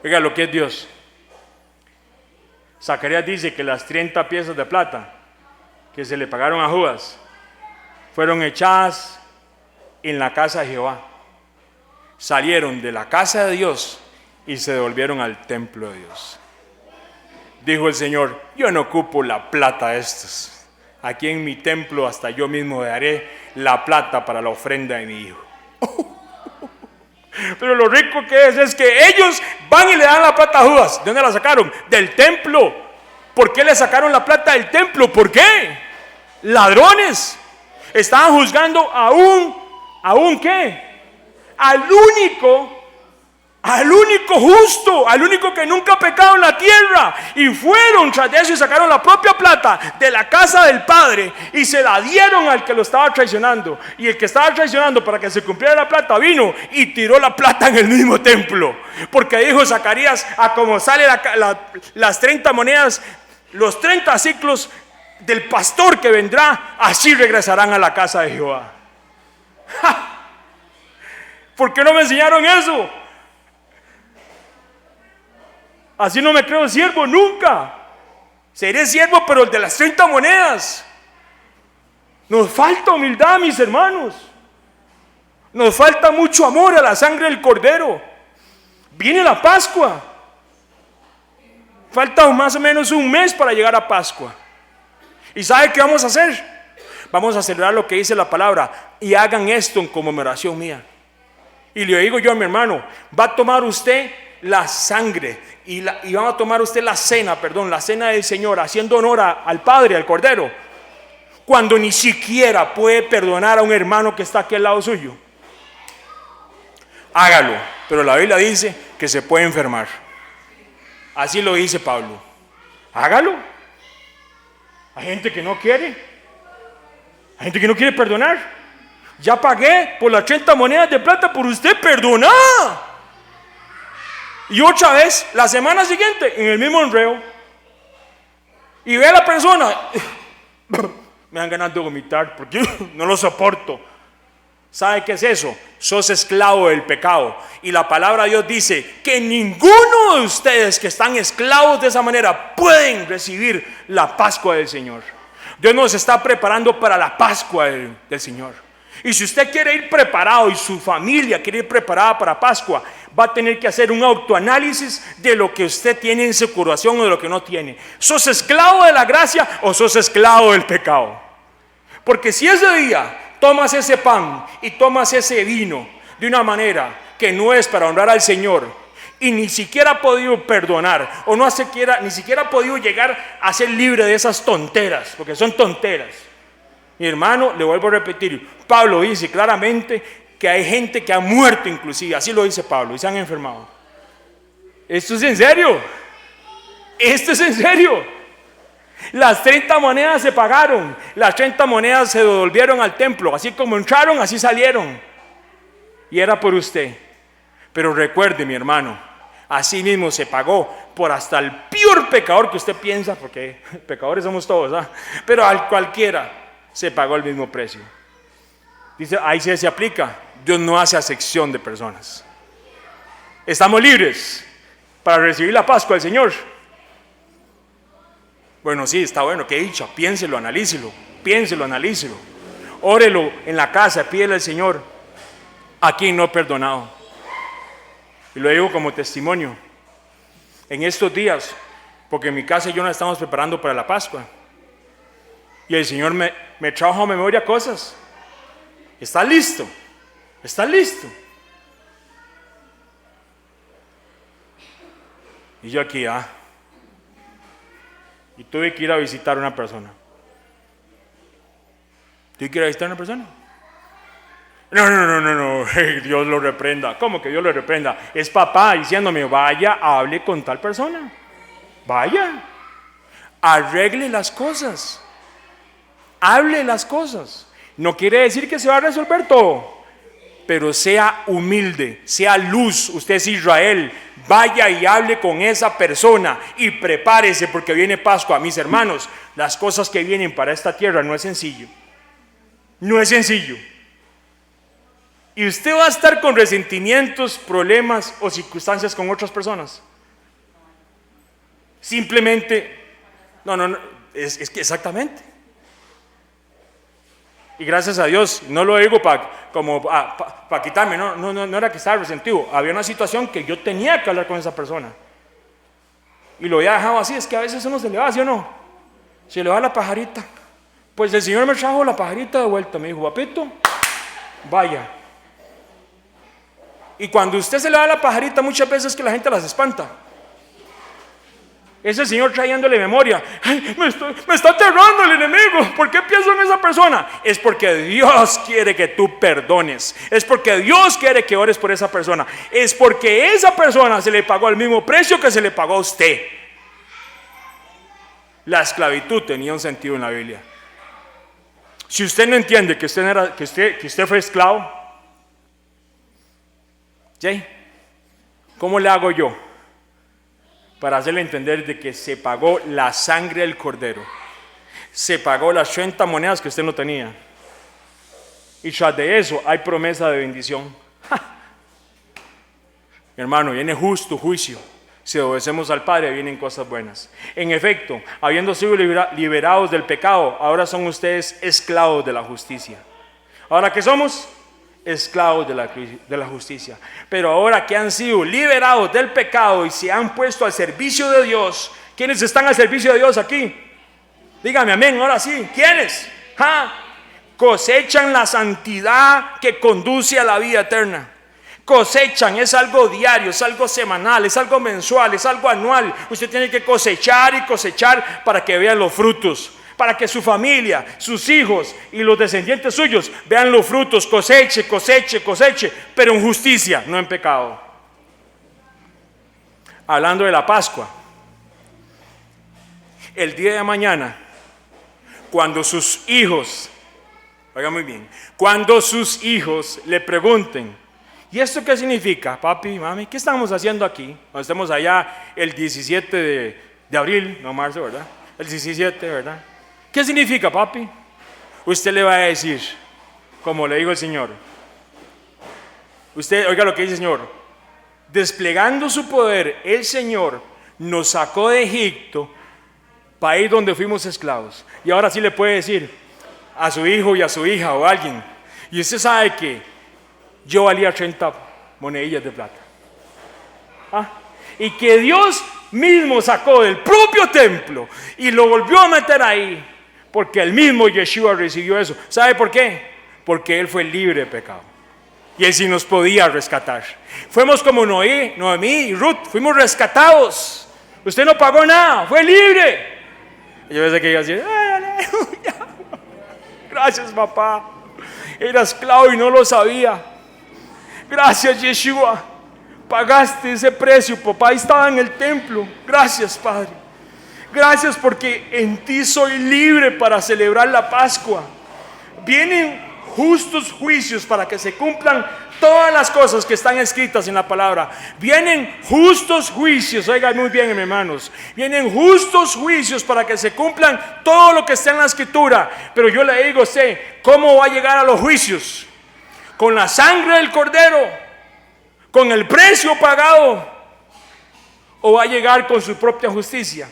Oiga lo que es Dios. Zacarías dice que las 30 piezas de plata que se le pagaron a Judas fueron echadas en la casa de Jehová. Salieron de la casa de Dios y se devolvieron al templo de Dios. Dijo el Señor, yo no ocupo la plata de estos. Aquí en mi templo hasta yo mismo daré la plata para la ofrenda de mi hijo. Pero lo rico que es que ellos van y le dan la plata a Judas. ¿De dónde la sacaron? Del templo. ¿Por qué le sacaron la plata del templo? ¿Por qué? Ladrones. Estaban juzgando a un ¿qué? Al único justo, al único que nunca ha pecado en la tierra. Y fueron tras de eso y sacaron la propia plata de la casa del Padre y se la dieron al que lo estaba traicionando. Y el que estaba traicionando para que se cumpliera la plata vino y tiró la plata en el mismo templo. Porque dijo Zacarías, a como sale las 30 monedas Los 30 ciclos del pastor que vendrá, así regresarán a la casa de Jehová. ¡Ja! ¿Por qué no me enseñaron eso? Así no me creo siervo nunca. Seré siervo, pero el de las 30 monedas. Nos falta humildad, mis hermanos. Nos falta mucho amor a la sangre del Cordero. Viene la Pascua. Falta más o menos un mes para llegar a Pascua. ¿Y sabe qué vamos a hacer? Vamos a celebrar lo que dice la palabra. Y hagan esto en conmemoración mía. Y le digo yo a mi hermano, va a tomar usted la sangre y va a tomar usted la cena del Señor, haciendo honor al Padre, al Cordero, cuando ni siquiera puede perdonar a un hermano que está aquí al lado suyo. Hágalo, pero la Biblia dice que se puede enfermar. Así lo dice Pablo. Hágalo. Hay gente que no quiere. Hay gente que no quiere perdonar. Ya pagué por las 30 monedas de plata por usted, perdona. Y otra vez, la semana siguiente, en el mismo enreo. Y ve a la persona. Me dan ganas de vomitar porque no lo soporto. ¿Sabe qué es eso? Sos esclavo del pecado. Y la palabra de Dios dice que ninguno de ustedes que están esclavos de esa manera pueden recibir la Pascua del Señor. Dios nos está preparando para la Pascua del Señor. Y si usted quiere ir preparado y su familia quiere ir preparada para Pascua, va a tener que hacer un autoanálisis de lo que usted tiene en su corazón o de lo que no tiene. ¿Sos esclavo de la gracia o sos esclavo del pecado? Porque si ese día tomas ese pan y tomas ese vino de una manera que no es para honrar al Señor y ni siquiera ha podido perdonar o ni siquiera ha podido llegar a ser libre de esas tonteras, porque son tonteras. Mi hermano, le vuelvo a repetir, Pablo dice claramente que hay gente que ha muerto inclusive, así lo dice Pablo, y se han enfermado. Esto es en serio. Esto es en serio. Las 30 monedas se pagaron, las 30 monedas se devolvieron al templo, así como entraron, así salieron. Y era por usted. Pero recuerde, mi hermano, así mismo se pagó por hasta el peor pecador que usted piensa, porque pecadores somos todos, ¿ah? Pero al cualquiera se pagó el mismo precio. Dice, ahí sí se aplica. Dios no hace acepción de personas. Estamos libres para recibir la Pascua del Señor. Bueno, sí, está bueno, qué dicha. Piénselo, analícelo. Órelo en la casa, pídele al Señor a quien no he perdonado. Y lo digo como testimonio. En estos días, porque en mi casa y yo nos estamos preparando para la Pascua, y el Señor me trajo a memoria cosas. ¿Está listo? Y yo aquí, y tuve que ir a visitar a una persona. No, Dios lo reprenda. ¿Cómo que Dios lo reprenda? Es papá diciéndome, vaya, hable con tal persona. Vaya, arregle las cosas. Hable las cosas. No quiere decir que se va a resolver todo, pero sea humilde, sea luz. Usted es Israel. Vaya y hable con esa persona y prepárese porque viene Pascua. Mis hermanos, las cosas que vienen para esta tierra no es sencillo. Y usted va a estar con resentimientos, problemas o circunstancias con otras personas. Simplemente, es que exactamente. Y gracias a Dios, no lo digo para quitarme, no era que estaba resentido. Había una situación que yo tenía que hablar con esa persona. Y lo había dejado así, es que a veces uno se le va, ¿sí o no? Se le va la pajarita. Pues el Señor me trajo la pajarita de vuelta, me dijo, papito, vaya. Y cuando usted se le da la pajarita, muchas veces que la gente las espanta. Es el Señor trayéndole memoria. Ay, me está aterrando el enemigo. ¿Por qué pienso en esa persona? Es porque Dios quiere que tú perdones. Es porque Dios quiere que ores por esa persona. Es porque esa persona se le pagó el mismo precio que se le pagó a usted. La esclavitud tenía un sentido en la Biblia. Si usted no entiende que usted fue esclavo, Jay, ¿cómo le hago yo para hacerle entender de que se pagó la sangre del cordero. Se pagó las 30 monedas que usted no tenía. Y tras de eso hay promesa de bendición. Hermano, viene justo juicio. Si obedecemos al Padre, vienen cosas buenas. En efecto, habiendo sido liberados del pecado, ahora son ustedes esclavos de la justicia. ¿Ahora qué somos? Esclavos de la justicia. Pero ahora que han sido liberados del pecado y se han puesto al servicio de Dios, ¿quiénes están al servicio de Dios aquí? Dígame amén, ahora sí. ¿Quiénes? Cosechan la santidad que conduce a la vida eterna. Cosechan, es algo diario, es algo semanal, es algo mensual, es algo anual. Usted tiene que cosechar y cosechar para que vean los frutos, para que su familia, sus hijos y los descendientes suyos vean los frutos. Coseche, coseche, coseche, pero en justicia, no en pecado. Hablando de la Pascua, el día de mañana, cuando sus hijos, oiga muy bien, cuando sus hijos le pregunten, ¿y esto qué significa, papi, mami? ¿Qué estamos haciendo aquí? Cuando estemos allá el 17 de abril, no marzo, ¿verdad? El 17, ¿verdad? ¿Qué significa, papi? Usted le va a decir, como le dijo el Señor. Usted, oiga lo que dice el Señor. Desplegando su poder, el Señor nos sacó de Egipto, país donde fuimos esclavos. Y ahora sí le puede decir a su hijo y a su hija o a alguien, y usted sabe que yo valía 30 monedillas de plata. Y que Dios mismo sacó del propio templo y lo volvió a meter ahí, porque el mismo Yeshua recibió eso. ¿Sabe por qué? Porque Él fue libre de pecado. Y Él sí nos podía rescatar. Fuimos como Noemí y Ruth, fuimos rescatados. Usted no pagó nada, fue libre. Y yo pensé que iba a decir, ¡ay, aleluya! Gracias, papá. Era esclavo y no lo sabía. Gracias, Yeshua. Pagaste ese precio, papá. Ahí estaba en el templo. Gracias, Padre. Gracias porque en ti soy libre para celebrar la Pascua. Vienen justos juicios para que se cumplan todas las cosas que están escritas en la palabra. Vienen justos juicios, oigan muy bien, hermanos. Vienen justos juicios para que se cumplan todo lo que está en la escritura. Pero yo le digo a usted, ¿cómo va a llegar a los juicios? ¿Con la sangre del cordero? ¿Con el precio pagado? ¿O va a llegar con su propia justicia?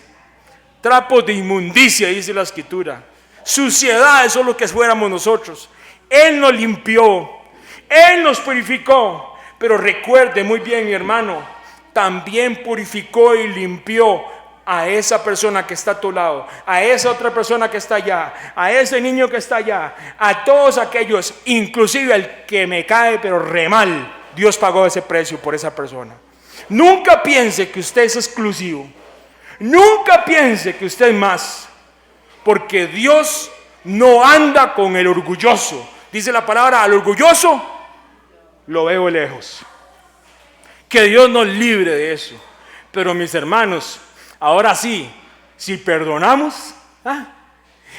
Trapos de inmundicia, dice la escritura. Suciedad, eso es lo que fuéramos nosotros. Él nos limpió, Él nos purificó. Pero recuerde muy bien, mi hermano, también purificó y limpió a esa persona que está a tu lado, a esa otra persona que está allá, a ese niño que está allá, a todos aquellos, inclusive al que me cae pero re mal. Dios pagó ese precio por esa persona. Nunca piense que usted es exclusivo. Nunca piense que usted es más, porque Dios no anda con el orgulloso. Dice la palabra, al orgulloso lo veo lejos. Que Dios nos libre de eso. Pero mis hermanos, ahora sí, si perdonamos,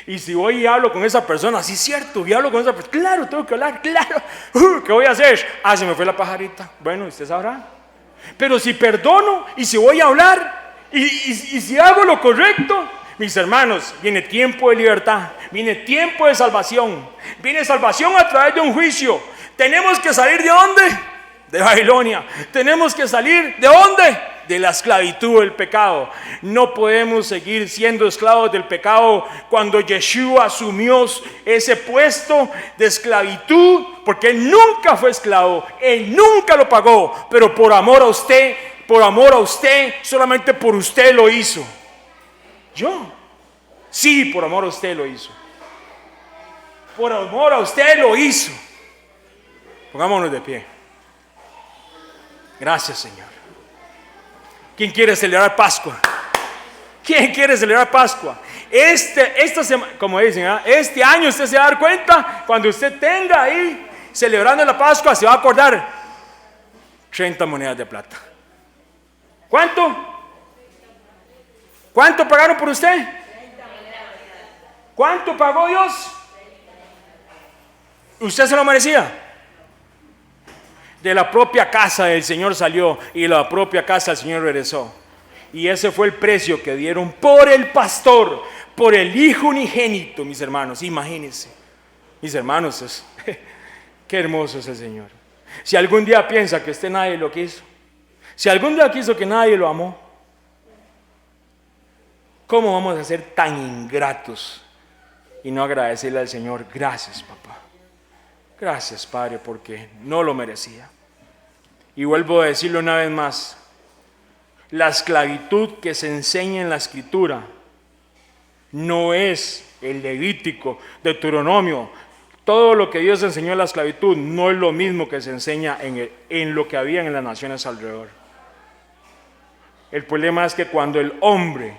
y si voy y hablo con esa persona, sí es cierto, y hablo con esa persona, claro, tengo que hablar, claro, ¿qué voy a hacer? Se me fue la pajarita. Bueno, usted sabrá. Pero si perdono y si voy a hablar y si hago lo correcto, mis hermanos, viene tiempo de libertad, viene tiempo de salvación, viene salvación a través de un juicio. Tenemos que salir ¿de dónde? De Babilonia. Tenemos que salir ¿de dónde? De la esclavitud del pecado. No podemos seguir siendo esclavos del pecado cuando Yeshua asumió ese puesto de esclavitud, porque Él nunca fue esclavo, Él nunca lo pagó, pero por amor a usted, solamente por usted lo hizo. Yo, sí, por amor a usted lo hizo. Por amor a usted lo hizo. Pongámonos de pie. Gracias, Señor. ¿Quién quiere celebrar Pascua? ¿Quién quiere celebrar Pascua? Esta semana, como dicen, este año usted se va a dar cuenta, cuando usted tenga ahí celebrando la Pascua, se va a acordar 30 monedas de plata. ¿Cuánto? ¿Cuánto pagaron por usted? ¿Cuánto pagó Dios? ¿Usted se lo merecía? De la propia casa del Señor salió y de la propia casa el Señor regresó. Y ese fue el precio que dieron por el pastor, por el Hijo unigénito, mis hermanos. Imagínense, mis hermanos, qué hermoso es el Señor. Si algún día piensa que nadie lo quiso, si algún día quiso que nadie lo amó, ¿cómo vamos a ser tan ingratos y no agradecerle al Señor? Gracias, papá. Gracias, Padre, porque no lo merecía. Y vuelvo a decirlo una vez más. La esclavitud que se enseña en la Escritura no es el Levítico, Deuteronomio. Todo lo que Dios enseñó en la esclavitud no es lo mismo que se enseña en lo que había en las naciones alrededor. El problema es que cuando el hombre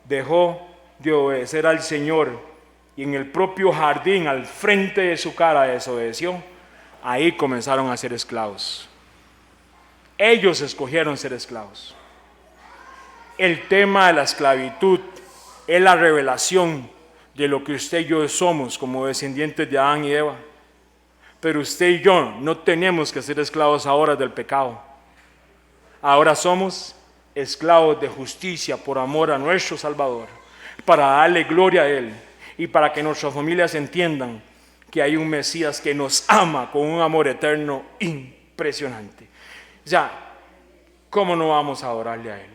dejó de obedecer al Señor y en el propio jardín, al frente de su cara, desobedeció, ahí comenzaron a ser esclavos. Ellos escogieron ser esclavos. El tema de la esclavitud es la revelación de lo que usted y yo somos como descendientes de Adán y Eva. Pero usted y yo no tenemos que ser esclavos ahora del pecado. Ahora somos esclavos de justicia por amor a nuestro Salvador, para darle gloria a Él y para que nuestras familias entiendan que hay un Mesías que nos ama con un amor eterno impresionante. Ya, ¿cómo no vamos a adorarle a Él?